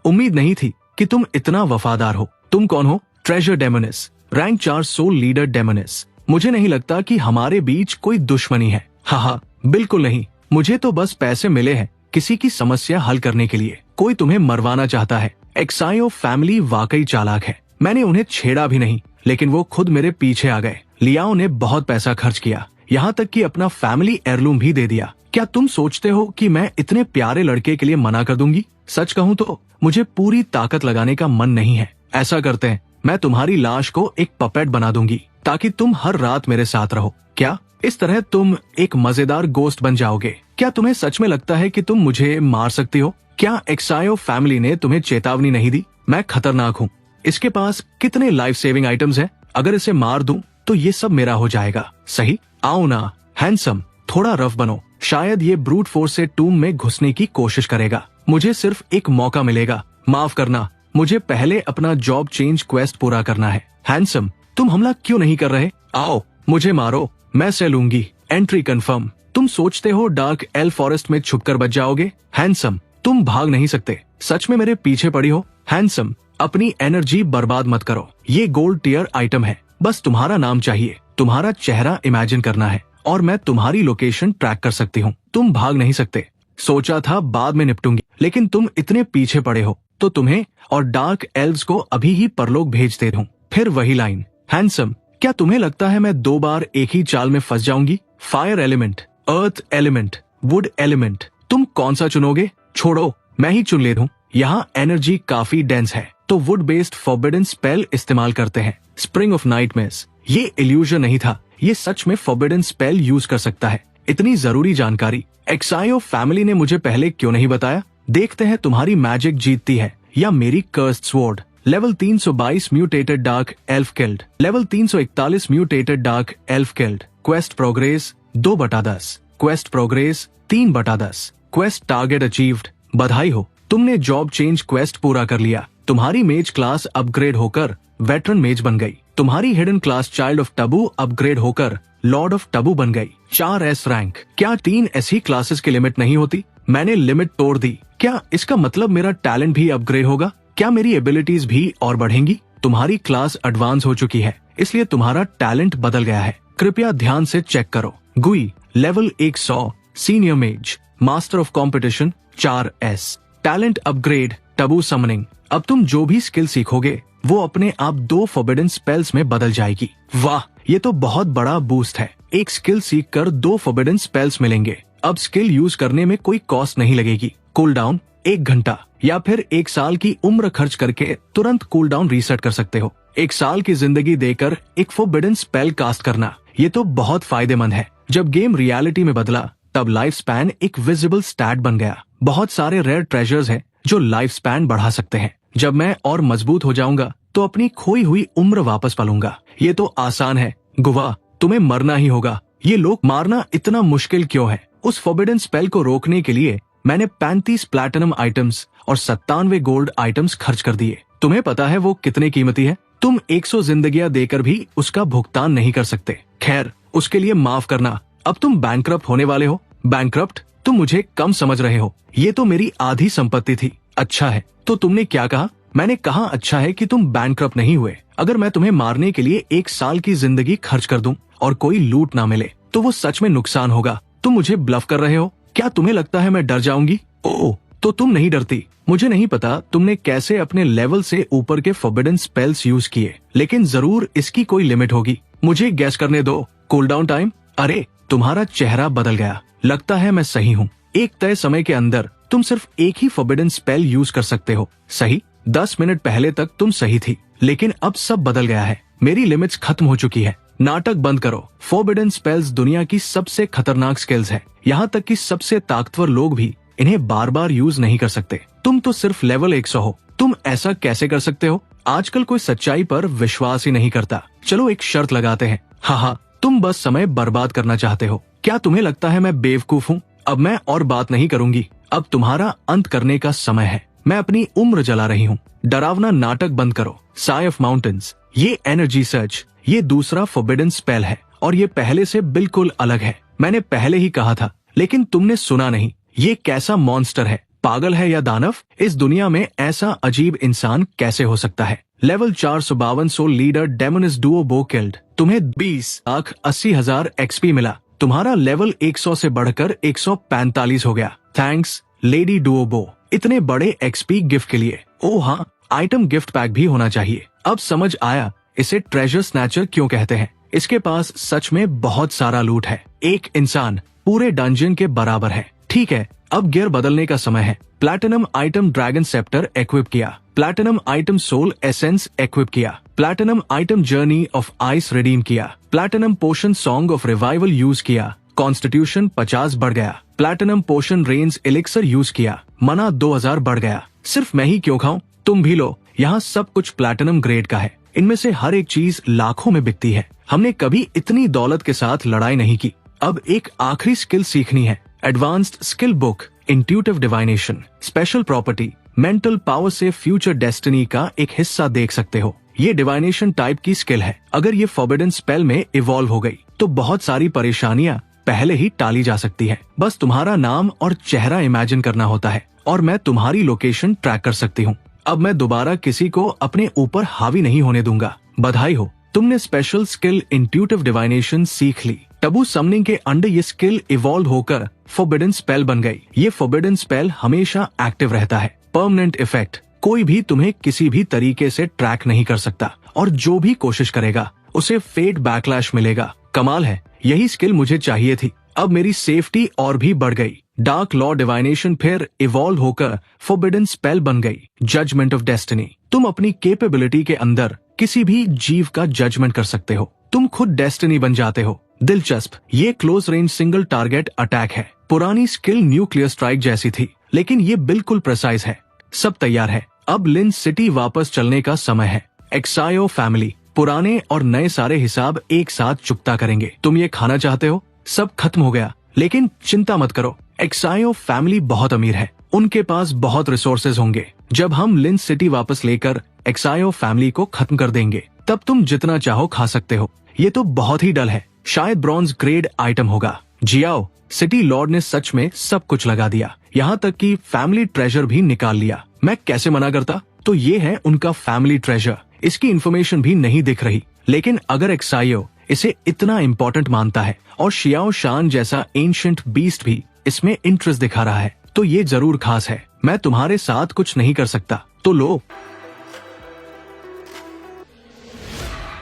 उम्मीद नहीं थी कि तुम इतना वफादार हो। तुम कौन हो? Treasure Demonis, rank 4 soul leader Demonis. मुझे नहीं लगता कि हमारे बीच कोई दुश्मनी है। हाँ, बिल्कुल नहीं। मुझे तो बस पैसे मिले हैं किसी की समस्या हल करने के लिए। कोई तुम्हें मरवाना चाहता है। एक्सायो फैमिली वाकई चालाक है। मैंने उन्हें छेड़ा भी नहीं, लेकिन वो खुद मेरे पीछे आ गए। लियाओ ने बहुत पैसा खर्च किया, यहाँ तक कि अपना फैमिली एयरलूम भी दे दिया। क्या तुम सोचते हो कि मैं इतने प्यारे लड़के के लिए मना कर दूंगी? सच कहूँ तो मुझे पूरी ताकत लगाने का मन नहीं है। ऐसा करते हैं, मैं तुम्हारी लाश को एक पपेट बना दूंगी ताकि तुम हर रात मेरे साथ रहो। क्या इस तरह तुम एक मजेदार गोस्ट बन जाओगे? क्या तुम्हें सच में लगता है कि तुम मुझे मार सकती हो? क्या एक्सायो फैमिली ने तुम्हें चेतावनी नहीं दी? मैं खतरनाक हूँ। इसके पास कितने लाइफ सेविंग आइटम्स हैं? अगर इसे मार दूं तो ये सब मेरा हो जाएगा। सही? आओ ना हैंडसम, थोड़ा रफ बनो। शायद ये ब्रूट फोर्स से टूम में घुसने की कोशिश करेगा। मुझे सिर्फ एक मौका मिलेगा। माफ करना, मुझे पहले अपना जॉब चेंज क्वेस्ट पूरा करना है। हैंडसम, तुम हमला क्यों नहीं कर रहे? आओ मुझे मारो, मैं से लूंगी। Entry confirm. तुम सोचते हो डार्क एल्फ फॉरेस्ट में छुपकर बच जाओगे? हैंडसम, तुम भाग नहीं सकते। सच में मेरे पीछे पड़ी हो? हैंडसम, अपनी एनर्जी बर्बाद मत करो। ये गोल्ड टियर आइटम है। बस तुम्हारा नाम चाहिए, तुम्हारा चेहरा इमेजिन करना है और मैं तुम्हारी लोकेशन ट्रैक कर सकती हूँ। तुम भाग नहीं सकते। सोचा था बाद में निपटूंगी, लेकिन तुम इतने पीछे पड़े हो तो तुम्हें और डार्क एल्व्स को अभी ही परलोक भेज दे दूं। फिर वही लाइन। हैंडसम, क्या तुम्हें लगता है मैं 2 बार एक ही चाल में फंस जाऊंगी? Fire element, earth element, would element, तुम कौन सा चुनोगे? छोड़ो, मैं ही चुन लेता हूँ। यहाँ एनर्जी काफी डेंस है तो वुड बेस्ड फॉरबिडन स्पेल इस्तेमाल करते हैं। स्प्रिंग ऑफ नाइटमेयर्स, ये इल्यूजन नहीं था, ये सच में फॉरबिडन स्पेल यूज कर सकता है। इतनी जरूरी जानकारी एक्सायो फैमिली ने मुझे पहले क्यों नहीं बताया? देखते हैं तुम्हारी मैजिक जीतती है या मेरी cursed sword. Level 322 mutated dark elf killed, level 341 mutated dark elf killed. Quest progress 2/10, quest progress 3/10, quest target achieved. बधाई हो, तुमने जॉब चेंज क्वेस्ट पूरा कर लिया। तुम्हारी मेज क्लास अपग्रेड होकर वेटरन मेज बन गई। तुम्हारी hidden class child of Tabu upgrade होकर लॉर्ड ऑफ टबू बन गई। 4S rank. क्या 3 ऐसी क्लासेस की लिमिट नहीं होती? मैंने लिमिट तोड़ दी। क्या इसका मतलब मेरा टैलेंट भी अपग्रेड होगा? क्या मेरी एबिलिटीज भी और बढ़ेंगी? तुम्हारी क्लास एडवांस हो चुकी है, इसलिए तुम्हारा टैलेंट बदल गया है। कृपया ध्यान से चेक करो। गुई लेवल 100, सीनियर मेज, master of competition 4S, talent upgrade, Tabu summoning. अब तुम जो भी स्किल सीखोगे वो अपने आप 2 फॉरबिडन स्पेल्स में बदल जाएगी। वाह, ये तो बहुत बड़ा बूस्ट है। एक स्किल सीखकर 2 फॉरबिडन स्पेल्स मिलेंगे। अब स्किल यूज करने में कोई कॉस्ट नहीं लगेगी। कूल डाउन 1 घंटा या फिर 1 साल की उम्र खर्च करके तुरंत कूल डाउन रीसेट कर सकते हो। 1 साल की जिंदगी देकर एक फॉरबिडन स्पेल कास्ट करना, ये तो बहुत फायदेमंद है। जब गेम रियलिटी में बदला तब लाइफ स्पैन एक विजिबल स्टैट बन गया। बहुत सारे रेयर ट्रेजर्स हैं जो लाइफ स्पैन बढ़ा सकते हैं। जब मैं और मजबूत हो जाऊंगा तो अपनी खोई हुई उम्र वापस पालूंगा। ये तो आसान है। गुवा, तुम्हें मरना ही होगा। ये लोग मारना इतना मुश्किल क्यों है? उस फॉरबिडन स्पेल को रोकने के लिए मैंने 35 प्लैटिनम आइटम्स और 97 गोल्ड आइटम्स खर्च कर दिए। तुम्हें पता है वो कितने कीमती है? तुम 100 जिंदगियां देकर भी उसका भुगतान नहीं कर सकते। खैर, उसके लिए माफ करना। अब तुम बैंकक्रप्ट होने वाले हो। बैंकक्रप्ट? तुम मुझे कम समझ रहे हो, ये तो मेरी आधी संपत्ति थी। अच्छा है, तो तुमने क्या कहा? मैंने कहा अच्छा है कि तुम बैंकक्रप्ट नहीं हुए। अगर मैं तुम्हें मारने के लिए 1 साल की जिंदगी खर्च कर दूं और कोई लूट ना मिले तो वो सच में नुकसान होगा। तुम मुझे ब्लफ कर रहे हो। क्या तुम्हें लगता है मैं डर जाऊंगी? ओह, तो तुम नहीं डरती। मुझे नहीं पता तुमने कैसे अपने लेवल से ऊपर के फॉरबिडन स्पेल्स यूज किए, लेकिन जरूर इसकी कोई लिमिट होगी। मुझे गैस करने दो। Cool down time. अरे, तुम्हारा चेहरा बदल गया। लगता है मैं सही हूँ। एक तय समय के अंदर तुम सिर्फ एक ही फॉरबिडन स्पेल यूज कर सकते हो। सही? 10 मिनट पहले तक तुम सही थी, लेकिन अब सब बदल गया है। मेरी लिमिट्स खत्म हो चुकी है। नाटक बंद करो। फॉरबिडन स्पेल्स दुनिया की सबसे खतरनाक स्किल्स है। यहाँ तक कि सबसे ताकतवर लोग भी इन्हें बार बार यूज नहीं कर सकते। तुम तो सिर्फ लेवल 100 हो। तुम ऐसा कैसे कर सकते हो? आजकल कोई सच्चाई पर विश्वास ही नहीं करता। चलो एक शर्त लगाते हैं। हाँ, तुम बस समय बर्बाद करना चाहते हो। क्या तुम्हें लगता है मैं बेवकूफ हूँ? अब मैं और बात नहीं करूंगी। अब तुम्हारा अंत करने का समय है। मैं अपनी उम्र जला रही हूँ। डरावना नाटक बंद करो। Sigh of mountains. ये एनर्जी सर्च, ये दूसरा फॉरबिडन स्पेल है और ये पहले से बिल्कुल अलग है। मैंने पहले ही कहा था, लेकिन तुमने सुना नहीं। ये कैसा मॉन्स्टर है? पागल है या दानव? इस दुनिया में ऐसा अजीब इंसान कैसे हो सकता है? लेवल 452 सोल लीडर डेमोनिस डुओबो किल्ड। तुम्हें 20,80,000 एक्सपी मिला। तुम्हारा लेवल 100 से बढ़कर 145 हो गया। थैंक्स लेडी डुओबो, इतने बड़े एक्सपी गिफ्ट के लिए। ओह हाँ, आइटम गिफ्ट पैक भी होना चाहिए। अब समझ आया इसे ट्रेजर स्नैचर क्यों कहते हैं। इसके पास सच में बहुत सारा लूट है। एक इंसान पूरे डंजन के बराबर है। ठीक है, अब गियर बदलने का समय है। Platinum item dragon sceptre equip किया। Platinum item soul essence equip किया। Platinum item journey of ice redeem किया। Platinum potion song of revival use किया। कॉन्स्टिट्यूशन 50 बढ़ गया। Platinum potion range elixir use किया। मना 2000 बढ़ गया। सिर्फ मैं ही क्यों खाऊं? तुम भी लो। यहाँ सब कुछ प्लैटिनम ग्रेड का है। इनमें से हर एक चीज लाखों में बिकती है। हमने कभी इतनी दौलत के साथ लड़ाई नहीं की। अब एक आखिरी स्किल सीखनी है। Advanced skill book, intuitive divination, special property, mental power से फ्यूचर डेस्टिनी का एक हिस्सा देख सकते हो। ये डिवाइनेशन टाइप की स्किल है। अगर ये फॉरबिडन स्पेल में इवॉल्व हो गई तो बहुत सारी परेशानियां पहले ही टाली जा सकती है। बस तुम्हारा नाम और चेहरा इमेजिन करना होता है और मैं तुम्हारी लोकेशन ट्रैक कर सकती हूँ। अब मैं दोबारा किसी को अपने ऊपर हावी नहीं होने दूंगा। बधाई हो, तुमने स्पेशल स्किल इंट्यूटिव डिवाइनेशन सीख ली। टबू समनिंग के अंडर ये स्किल इवॉल्व होकर फॉरबिडन स्पेल बन गई। ये फॉरबिडन स्पेल हमेशा एक्टिव रहता है। परमानेंट इफेक्ट, कोई भी तुम्हें किसी भी तरीके से ट्रैक नहीं कर सकता और जो भी कोशिश करेगा उसे फेट बैकलैश मिलेगा। कमाल है, यही स्किल मुझे चाहिए थी। अब मेरी सेफ्टी और भी बढ़ गई। डार्क लॉ डिवाइनेशन फिर इवॉल्व होकर फॉरबिडन स्पेल बन गई। जजमेंट ऑफ डेस्टिनी, तुम अपनी कैपेबिलिटी के अंदर किसी भी जीव का जजमेंट कर सकते हो। तुम खुद डेस्टिनी बन जाते हो। दिलचस्प, ये close range single target attack है। पुरानी स्किल न्यूक्लियर स्ट्राइक जैसी थी, लेकिन ये बिल्कुल प्रिसाइज है। सब तैयार है। अब लिन सिटी वापस चलने का समय है। एक्सायो फैमिली पुराने और नए सारे हिसाब एक साथ चुकता करेंगे। तुम ये खाना चाहते हो? सब खत्म हो गया, लेकिन चिंता मत करो। एक्सायो फैमिली बहुत अमीर है। उनके पास बहुत रिसोर्सेज होंगे। जब हम लिन सिटी वापस लेकर एक्सायो फैमिली को खत्म कर देंगे, तब तुम जितना चाहो खा सकते हो। ये तो बहुत ही डल है। शायद ब्रॉन्ज ग्रेड आइटम होगा। जियाओ, सिटी लॉर्ड ने सच में सब कुछ लगा दिया, यहाँ तक कि फैमिली ट्रेजर भी निकाल लिया। मैं कैसे मना करता? तो ये है उनका फैमिली ट्रेजर। इसकी इन्फॉर्मेशन भी नहीं दिख रही, लेकिन अगर एक्सायो इसे इतना इम्पोर्टेंट मानता है और शियाओ शान जैसा एंशिएंट बीस्ट भी इसमें इंटरेस्ट दिखा रहा है, तो ये जरूर खास है। मैं तुम्हारे साथ कुछ नहीं कर सकता, तो लो।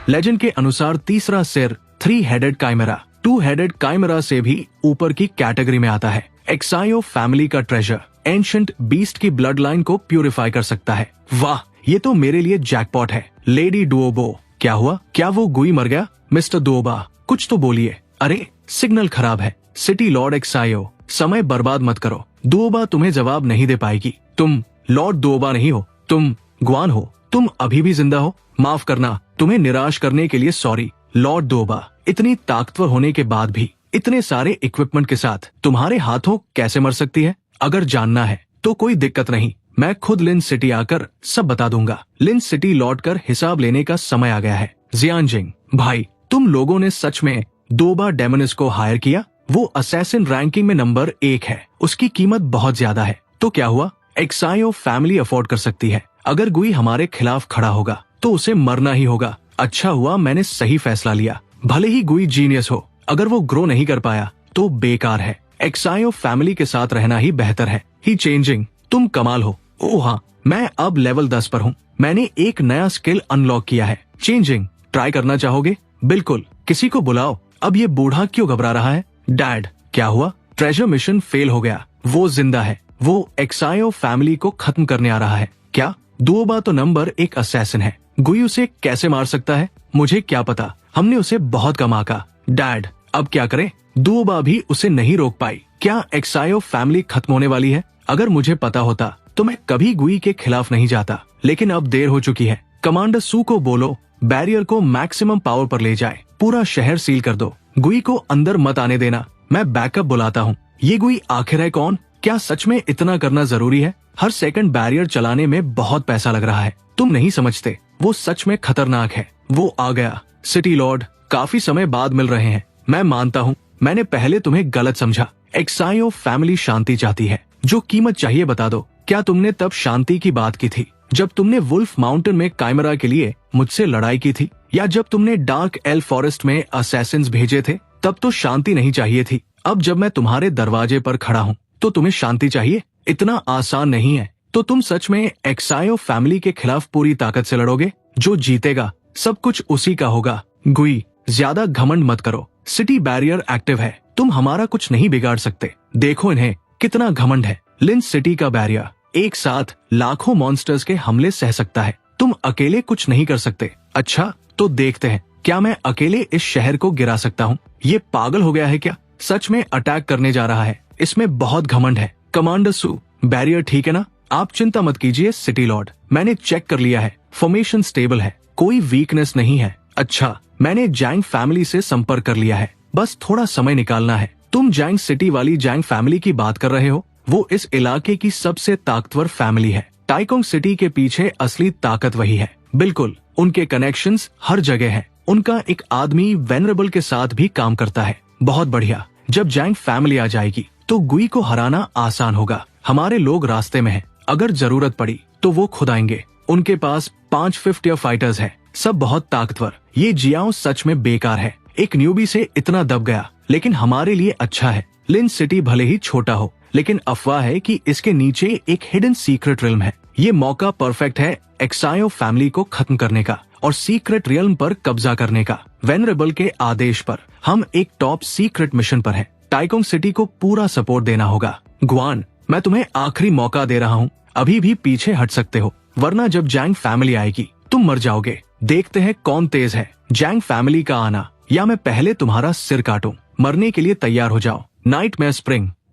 लेजेंड के अनुसार तीसरा सिर 3 हेडेड काइमेरा 2 हेडेड काइमेरा से भी ऊपर की कैटेगरी में आता है। एक्सायो फैमिली का ट्रेजर एंशिएंट बीस्ट की ब्लड लाइन को प्यूरिफाई कर सकता है। वाह, ये तो मेरे लिए जैकपॉट है। लेडी डुओबो, क्या हुआ? क्या वो गुई मर गया? मिस्टर दुओबा, कुछ तो बोलिए। अरे, सिग्नल खराब है। सिटी लॉर्ड एक्सायो, समय बर्बाद मत करो। दुओबा तुम्हें जवाब नहीं दे पाएगी। तुम लॉर्ड दुओबा नहीं हो, तुम ग्वान हो। तुम अभी भी जिंदा हो। माफ करना, तुम्हें निराश करने के लिए सॉरी। लॉर्ड दुओबा, इतनी ताकतवर होने के बाद भी इतने सारे इक्विपमेंट के साथ तुम्हारे हाथों कैसे मर सकती है? अगर जानना है तो कोई दिक्कत नहीं, मैं खुद लिन सिटी आकर सब बता दूंगा। लिन सिटी लौटकर हिसाब लेने का समय आ गया है। जियानजिंग भाई, तुम लोगों ने सच में 2 बार डेमोनिस को हायर किया? वो असैसिन रैंकिंग में नंबर 1 है, उसकी कीमत बहुत ज्यादा है। तो क्या हुआ, एक्सायो फैमिली अफोर्ड कर सकती है। अगर गुई हमारे खिलाफ खड़ा होगा तो उसे मरना ही होगा। अच्छा हुआ मैंने सही फैसला लिया। भले ही गुई जीनियस हो, अगर वो ग्रो नहीं कर पाया तो बेकार है। एक्सायो फैमिली के साथ रहना ही बेहतर है। ही चेंजिंग, तुम कमाल हो। ओह हाँ, मैं अब लेवल 10 पर हूँ। मैंने एक नया स्किल अनलॉक किया है, चेंजिंग। ट्राई करना चाहोगे? बिल्कुल, किसी को बुलाओ। अब ये बूढ़ा क्यों घबरा रहा है? डैड, क्या हुआ? ट्रेजर मिशन फेल हो गया। वो जिंदा है। वो एक्सायो फैमिली को खत्म करने आ रहा है। क्या? दुओबा तो नंबर 1 असैसिन है। गुई उसे कैसे मार सकता है? मुझे क्या पता, हमने उसे बहुत कम आंका। डैड, अब क्या करें? दुओबा भी उसे नहीं रोक पाई। क्या एक्सायो फैमिली खत्म होने वाली है? अगर मुझे पता होता तो मैं कभी गुई के खिलाफ नहीं जाता, लेकिन अब देर हो चुकी है। कमांडर सू को बोलो बैरियर को मैक्सिमम पावर पर ले जाए। पूरा शहर सील कर दो। गुई को अंदर मत आने देना। मैं बैकअप बुलाता हूँ। ये गुई आखिर है कौन? क्या सच में इतना करना जरूरी है? हर सेकंड बैरियर चलाने में बहुत पैसा लग रहा है। तुम नहीं समझते, वो सच में खतरनाक है। वो आ गया। सिटी लॉर्ड, काफी समय बाद मिल रहे हैं। मैं मानता हूँ मैंने पहले तुम्हें गलत समझा। एक्सायो फैमिली शांति चाहती है। जो कीमत चाहिए बता दो। क्या तुमने तब शांति की बात की थी जब तुमने वुल्फ माउंटेन में काइमरा के लिए मुझसे लड़ाई की थी, या जब तुमने डार्क एल फॉरेस्ट में असैसिन्स भेजे थे? तब तो शांति नहीं चाहिए थी। अब जब मैं तुम्हारे दरवाजे पर खड़ा हूँ तो तुम्हें शांति चाहिए? इतना आसान नहीं है। तो तुम सच में एक्सायो फैमिली के खिलाफ पूरी ताकत से लड़ोगे? जो जीतेगा सब कुछ उसी का होगा। गुई, ज्यादा घमंड मत करो। सिटी बैरियर एक्टिव है, तुम हमारा कुछ नहीं बिगाड़ सकते। देखो इन्हें, कितना घमंड है। लिन सिटी का बैरियर एक साथ लाखों मॉन्स्टर्स के हमले सह सकता है। तुम अकेले कुछ नहीं कर सकते। अच्छा, तो देखते हैं क्या मैं अकेले इस शहर को गिरा सकता हूँ। ये पागल हो गया है क्या? सच में अटैक करने जा रहा है। इसमें बहुत घमंड है। कमांडर सू, बैरियर ठीक है ना? आप चिंता मत कीजिए सिटी लॉर्ड, मैंने चेक कर लिया है। फॉर्मेशन स्टेबल है, कोई वीकनेस नहीं है। अच्छा, मैंने जैंग फैमिली से संपर्क कर लिया है, बस थोड़ा समय निकालना है। तुम जैंग सिटी वाली जैंग फैमिली की बात कर रहे हो? वो इस इलाके की सबसे ताकतवर फैमिली है। टाइकोंग सिटी के पीछे असली ताकत वही है। बिल्कुल, उनके कनेक्शंस हर जगह है। उनका एक आदमी वेनरेबल के साथ भी काम करता है। बहुत बढ़िया, जब जैंग फैमिली आ जाएगी तो गुई को हराना आसान होगा। हमारे लोग रास्ते में हैं, अगर जरूरत पड़ी तो वो खुद आएंगे। उनके पास 5 5th ईयर फाइटर्स हैं, सब बहुत ताकतवर। ये जियाओ सच में बेकार है, एक न्यूबी से इतना दब गया, लेकिन हमारे लिए अच्छा है। लिन सिटी भले ही छोटा हो, लेकिन अफवाह है कि इसके नीचे एक हिडन सीक्रेट रियल्म है। ये मौका परफेक्ट है एक्सायो फैमिली को खत्म करने का और सीक्रेट रियल्म पर कब्जा करने का। वेनरेबल के आदेश पर हम एक टॉप सीक्रेट मिशन पर हैं। टाइकोंग सिटी को पूरा सपोर्ट देना होगा। ग्वान, मैं तुम्हें आखिरी मौका दे रहा हूँ, अभी भी पीछे हट सकते हो, वरना जब जैंग फैमिली आएगी तुम मर जाओगे। देखते हैं कौन तेज है, जैंग फैमिली का आना या मैं पहले तुम्हारा सिर काटूं। मरने के लिए तैयार हो जाओ। नाइटमेयर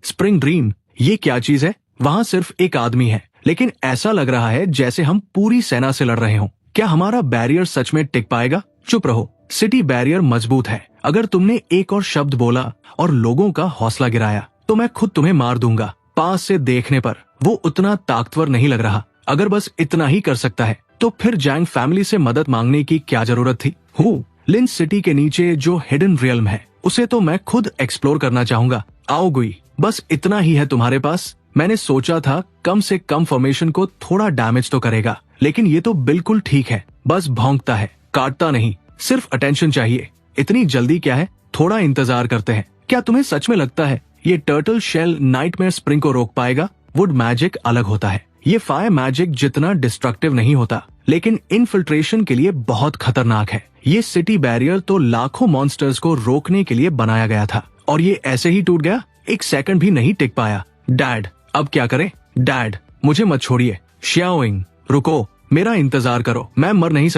स्प्रिंग ड्रीम, ये क्या चीज है? वहाँ सिर्फ एक आदमी है, लेकिन ऐसा लग रहा है जैसे हम पूरी सेना से लड़ रहे हो। क्या हमारा बैरियर सच में टिक पाएगा? चुप रहो, सिटी बैरियर मजबूत है। अगर तुमने एक और शब्द बोला और लोगों का हौसला गिराया तो मैं खुद तुम्हें मार दूंगा। पास से देखने पर वो उतना ताकतवर नहीं लग रहा। अगर बस इतना ही कर सकता है तो फिर जैंग फैमिली से मदद मांगने की क्या जरूरत थी? लिन सिटी के नीचे जो हिडन रियल्म है उसे तो मैं खुद एक्सप्लोर करना चाहूंगा। आओ गुई, बस इतना ही है तुम्हारे पास? मैंने सोचा था कम से कम फॉर्मेशन को थोड़ा डैमेज तो करेगा, लेकिन ये तो बिल्कुल ठीक है। बस भौंकता है, काटता नहीं। सिर्फ अटेंशन चाहिए। इतनी जल्दी क्या है, थोड़ा इंतजार करते हैं। क्या तुम्हें सच में लगता है ये टर्टल शेल नाइटमेयर स्प्रिंग को रोक पाएगा? वुड मैजिक अलग होता है। ये फायर मैजिक जितना डिस्ट्रक्टिव नहीं होता, लेकिन इनफिल्ट्रेशन के लिए बहुत खतरनाक है। ये सिटी बैरियर तो लाखों मॉन्स्टर्स को रोकने के लिए बनाया गया था और ये ऐसे ही टूट गया। एक सेकंड भी नहीं टिक पाया। डैड, अब क्या करें? डैड, मुझे मत छोड़िए। शियाओइंग, रुको, मेरा इंतजार करो। मैं मर नहीं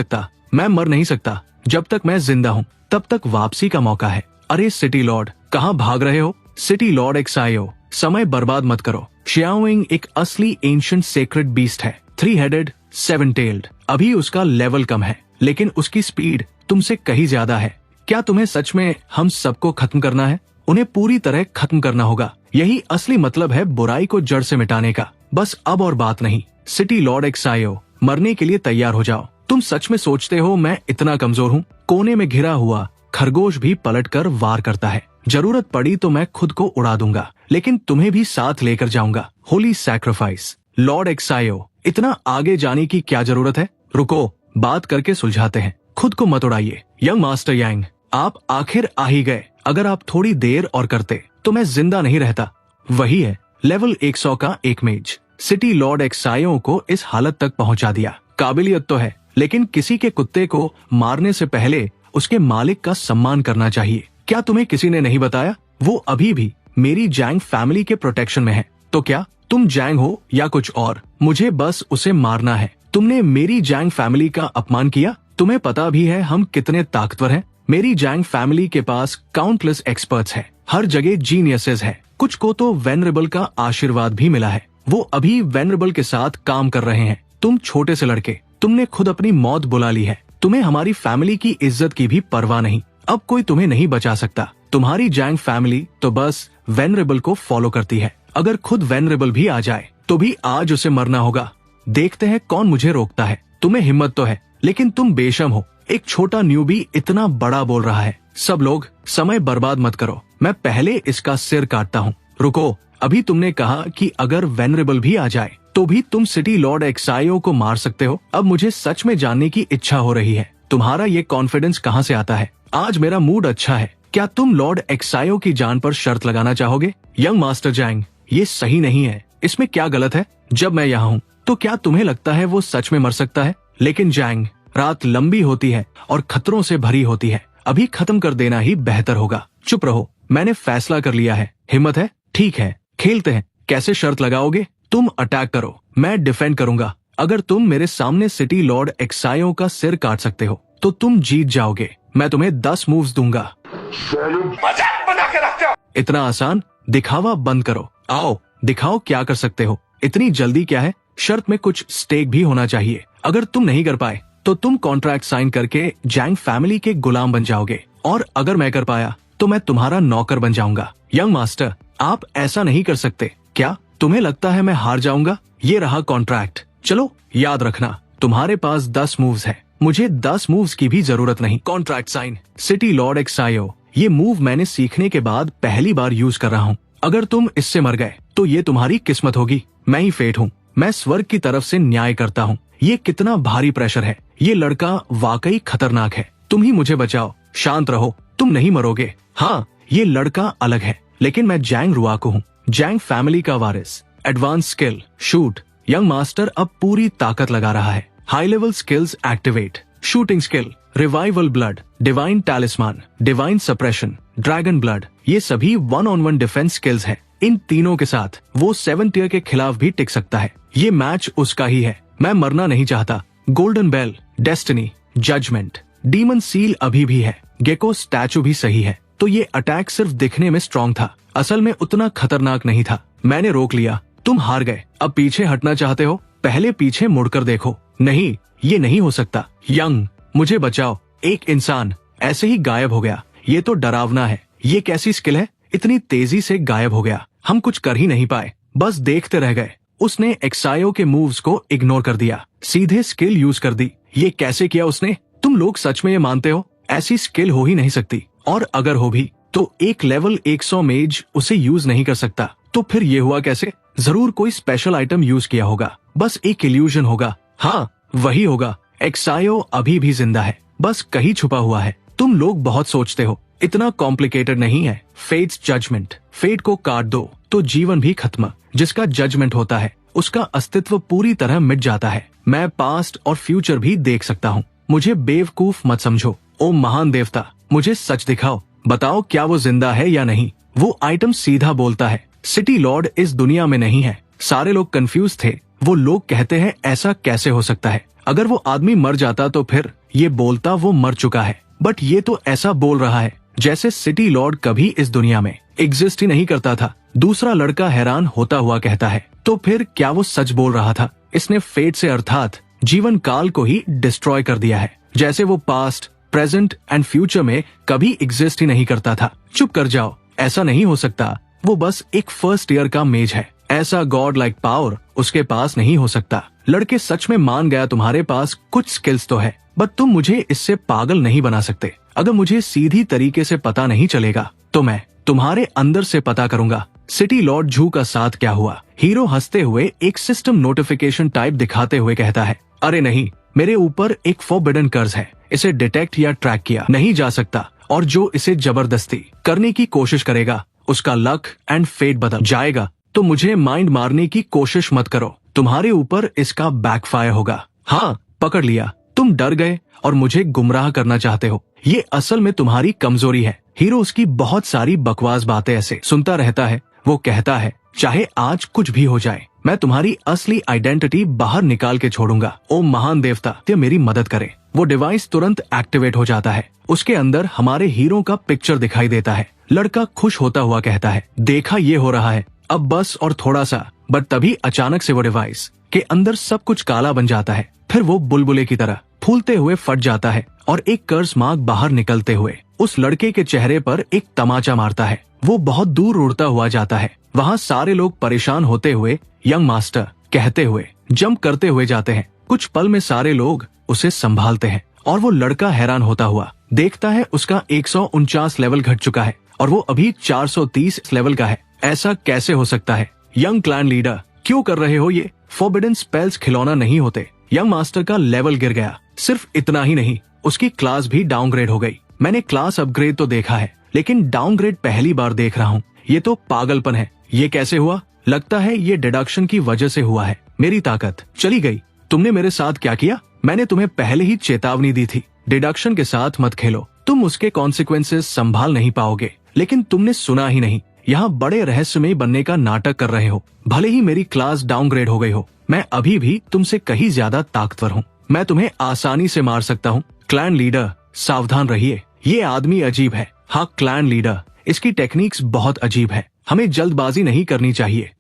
सकता। जब तक मैं जिंदा हूँ तब तक वापसी का मौका है। अरे सिटी लॉर्ड, कहाँ भाग रहे हो? सिटी लॉर्ड एक्सायो, समय बर्बाद मत करो। शियाओइंग एक असली एंशिएंट सेक्रेड बीस्ट है, 3 हेडेड 7 टेल्ड। अभी उसका लेवल कम है, लेकिन उसकी स्पीड तुमसे कहीं ज्यादा है। क्या तुम्हें सच में हम सबको खत्म करना है? उन्हें पूरी तरह खत्म करना होगा। यही असली मतलब है बुराई को जड़ से मिटाने का। बस अब और बात नहीं। सिटी लॉर्ड एक्सायो, मरने के लिए तैयार हो जाओ। तुम सच में सोचते हो मैं इतना कमजोर हूँ? कोने में घिरा हुआ खरगोश भी पलटकर वार करता है। जरूरत पड़ी तो मैं खुद को उड़ा दूंगा, लेकिन तुम्हें भी साथ लेकर जाऊंगा। होली सैक्रिफाइस। लॉर्ड एक्सायो, इतना आगे जाने की क्या जरूरत है? रुको, बात करके सुलझाते हैं, खुद को मत उड़ाइए। यंग मास्टर यांग, आप आखिर आ ही गए। अगर आप थोड़ी देर और करते तो मैं जिंदा नहीं रहता। वही है, लेवल 100 का एक मेज सिटी लॉर्ड एक्सायो को इस हालत तक पहुंचा दिया। काबिलियत तो है, लेकिन किसी के कुत्ते को मारने से पहले उसके मालिक का सम्मान करना चाहिए। क्या तुम्हें किसी ने नहीं बताया? वो अभी भी मेरी जैंग फैमिली के प्रोटेक्शन में है। तो क्या तुम जैंग हो या कुछ और? मुझे बस उसे मारना है। तुमने मेरी जैंग फैमिली का अपमान किया। तुम्हें पता भी है हम कितने ताकतवर हैं। मेरी जैंग फैमिली के पास काउंटलेस एक्सपर्ट्स हैं, हर जगह जीनियसेस है। कुछ को तो वेनरेबल का आशीर्वाद भी मिला है। वो अभी वेनरेबल के साथ काम कर रहे हैं। तुम छोटे से लड़के, तुमने खुद अपनी मौत बुला ली है। तुम्हें हमारी फैमिली की इज्जत की भी परवाह नहीं। अब कोई तुम्हें नहीं बचा सकता। तुम्हारी जैंग फैमिली तो बस वेनरेबल को फॉलो करती है। अगर खुद वेनरेबल भी आ जाए तो भी आज उसे मरना होगा। देखते हैं कौन मुझे रोकता है। तुम्हें हिम्मत तो है, लेकिन तुम बेशर्म हो। एक छोटा न्यूबी इतना बड़ा बोल रहा है। सब लोग समय बर्बाद मत करो, मैं पहले इसका सिर काटता हूँ। रुको, अभी तुमने कहा कि अगर वेनरेबल भी आ जाए तो भी तुम सिटी लॉर्ड एक्सायो को मार सकते हो। अब मुझे सच में जानने की इच्छा हो रही है, तुम्हारा ये कॉन्फिडेंस कहाँ से आता है? आज मेरा मूड अच्छा है। क्या तुम लॉर्ड एक्सायो की जान पर शर्त लगाना चाहोगे? यंग मास्टर जैंग, ये सही नहीं है। इसमें क्या गलत है? जब मैं यहाँ हूँ तो क्या तुम्हें लगता है वो सच में मर सकता है? लेकिन जैंग, रात लंबी होती है और खतरों से भरी होती है। अभी खत्म कर देना ही बेहतर होगा। चुप रहो, मैंने फैसला कर लिया है। हिम्मत है? ठीक है, खेलते हैं। कैसे शर्त लगाओगे? तुम अटैक करो, मैं डिफेंड करूंगा। अगर तुम मेरे सामने सिटी लॉर्ड एक्सायो का सिर काट सकते हो तो तुम जीत जाओगे। मैं तुम्हें 10 मूव्स दूंगा। मजाक बना के रखते हो। इतना आसान? दिखावा बंद करो। आओ दिखाओ क्या कर सकते हो। इतनी जल्दी क्या है? शर्त में कुछ स्टेक भी होना चाहिए। अगर तुम नहीं कर पाए तो तुम कॉन्ट्रैक्ट साइन करके जैंग फैमिली के गुलाम बन जाओगे, और अगर मैं कर पाया तो मैं तुम्हारा नौकर बन जाऊंगा। यंग मास्टर, आप ऐसा नहीं कर सकते। क्या तुम्हें लगता है मैं हार जाऊंगा? ये रहा कॉन्ट्रैक्ट। चलो याद रखना, तुम्हारे पास 10 मूव्स है। मुझे 10 मूव्स की भी जरूरत नहीं। Contract sign. सिटी लॉर्ड एक्सायो, ये मूव मैंने सीखने के बाद पहली बार यूज कर रहा हूँ। अगर तुम इससे मर गए तो ये तुम्हारी किस्मत होगी। मैं ही फेट हूँ। मैं स्वर्ग की तरफ से न्याय करता हूँ। ये कितना भारी प्रेशर है। ये लड़का वाकई खतरनाक है। तुम ही मुझे बचाओ। शांत रहो, तुम नहीं मरोगे। हाँ, ये लड़का अलग है, लेकिन मैं जैंग रुआको हूँ, जैंग फैमिली का वारिस। Advance skill, shoot. Young master अब पूरी ताकत लगा रहा है। High level skills activate. Shooting skill, revival blood, divine talisman, divine suppression, dragon blood. ये सभी 1-on-1 डिफेंस स्किल्स है। इन तीनों के साथ वो 7 टियर के खिलाफ भी टिक सकता है। ये मैच उसका ही है। मैं मरना नहीं चाहता। Golden bell, destiny, judgment, demon seal अभी भी है। गेको स्टैचू भी सही है। तो ये अटैक सिर्फ दिखने में स्ट्रॉन्ग था, असल में उतना खतरनाक नहीं था। मैंने रोक लिया। तुम हार गए। अब पीछे हटना चाहते हो? पहले पीछे मुड़कर देखो। नहीं, ये नहीं हो सकता। यंग, मुझे बचाओ। एक इंसान ऐसे ही गायब हो गया। ये तो डरावना है। ये कैसी स्किल है? इतनी तेजी से गायब हो गया। हम कुछ कर ही नहीं पाए, बस देखते रह गए। उसने एक्सायो के मूव्स को इग्नोर कर दिया, सीधे स्किल यूज कर दी। ये कैसे किया उसने? तुम लोग सच में ये मानते हो? ऐसी स्किल हो ही नहीं सकती। और अगर हो भी तो एक लेवल 100 मेज उसे यूज नहीं कर सकता। तो फिर ये हुआ कैसे? जरूर कोई स्पेशल आइटम यूज किया होगा। बस एक इल्यूजन होगा। हाँ, वही होगा। एक्सायो अभी भी जिंदा है, बस कहीं छुपा हुआ है। तुम लोग बहुत सोचते हो, इतना कॉम्प्लिकेटेड नहीं है। Fates judgement. फेट को काट दो तो जीवन भी खत्म। जिसका जजमेंट होता है उसका अस्तित्व पूरी तरह मिट जाता है। मैं पास्ट और फ्यूचर भी देख सकता हूँ। मुझे बेवकूफ मत समझो। ओ महान देवता, मुझे सच दिखाओ। बताओ क्या वो जिंदा है या नहीं? वो आइटम सीधा बोलता है, सिटी लॉर्ड इस दुनिया में नहीं है। सारे लोग कंफ्यूज थे। वो लोग कहते हैं ऐसा कैसे हो सकता है? अगर वो आदमी मर जाता तो फिर ये बोलता वो मर चुका है। बट ये तो ऐसा बोल रहा है जैसे सिटी लॉर्ड कभी इस दुनिया में एग्जिस्ट ही नहीं करता था। दूसरा लड़का हैरान होता हुआ कहता है, तो फिर क्या वो सच बोल रहा था? इसने फेट से अर्थात जीवन काल को ही डिस्ट्रॉय कर दिया है, जैसे वो पास्ट, प्रेजेंट एंड फ्यूचर में कभी एग्जिस्ट ही नहीं करता था। चुप कर जाओ, ऐसा नहीं हो सकता। वो बस एक फर्स्ट ईयर का मेज है। ऐसा गॉड लाइक पावर उसके पास नहीं हो सकता। लड़के, सच में मान गया तुम्हारे पास कुछ स्किल्स तो है, बट तुम मुझे इससे पागल नहीं बना सकते। अगर मुझे सीधी तरीके से पता नहीं चलेगा तो मैं तुम्हारे अंदर से पता करूंगा सिटी लॉर्ड झू का साथ क्या हुआ। हीरो हंसते हुए एक सिस्टम नोटिफिकेशन टाइप दिखाते हुए कहता है, अरे नहीं, मेरे ऊपर एक फॉरबिडन कर्ज है, इसे डिटेक्ट या ट्रैक किया नहीं जा सकता और जो इसे जबरदस्ती करने की कोशिश करेगा उसका लक एंड फेट बदल जाएगा। तो मुझे माइंड मारने की कोशिश मत करो, तुम्हारे ऊपर इसका बैकफायर होगा। हाँ, पकड़ लिया, तुम डर गए और मुझे गुमराह करना चाहते हो। ये असल में तुम्हारी कमजोरी है। हीरो उसकी बहुत सारी बकवास बातें ऐसे सुनता रहता है। वो कहता है, चाहे आज कुछ भी हो जाए, मैं तुम्हारी असली आइडेंटिटी बाहर निकाल के छोड़ूंगा। ओ महान देवता, ये मेरी मदद करे। वो डिवाइस तुरंत एक्टिवेट हो जाता है। उसके अंदर हमारे हीरो का पिक्चर दिखाई देता है। लड़का खुश होता हुआ कहता है, देखा ये हो रहा है, अब बस और थोड़ा सा। बट तभी अचानक से वो डिवाइस के अंदर सब कुछ काला बन जाता है। फिर वो बुलबुले की तरह फूलते हुए फट जाता है और एक कर्ज मार्क बाहर निकलते हुए उस लड़के के चेहरे पर एक तमाचा मारता है। वो बहुत दूर उड़ता हुआ जाता है। वहाँ सारे लोग परेशान होते हुए यंग मास्टर कहते हुए जंप करते हुए जाते हैं। कुछ पल में सारे लोग उसे संभालते हैं और वो लड़का हैरान होता हुआ देखता है उसका 149 लेवल घट चुका है और वो अभी 430 लेवल का है। ऐसा कैसे हो सकता है? यंग क्लैन लीडर, क्यों कर रहे हो ये? फॉरबिडन स्पेल्स खिलौना नहीं होते। यंग मास्टर का लेवल गिर गया। सिर्फ इतना ही नहीं, उसकी क्लास भी डाउनग्रेड हो गई। मैंने क्लास अपग्रेड तो देखा है, लेकिन डाउनग्रेड पहली बार देख रहा हूँ। ये तो पागलपन है। ये कैसे हुआ? लगता है ये डिडक्शन की वजह से हुआ है। मेरी ताकत चली गई। तुमने मेरे साथ क्या किया? मैंने तुम्हें पहले ही चेतावनी दी थी, डिडक्शन के साथ मत खेलो, तुम उसके कॉन्सिक्वेंसेस संभाल नहीं पाओगे। लेकिन तुमने सुना ही नहीं। यहाँ बड़े रहस्यमय बनने का नाटक कर रहे हो। भले ही मेरी क्लास डाउनग्रेड हो गई हो, मैं अभी भी तुमसे कहीं ज्यादा ताकतवर हूँ। मैं तुम्हें आसानी से मार सकता हूँ। क्लैन लीडर, सावधान रहिए, ये आदमी अजीब है। हाँ क्लैन लीडर, इसकी टेक्निक्स बहुत अजीब है। हमें जल्दबाजी नहीं करनी चाहिए।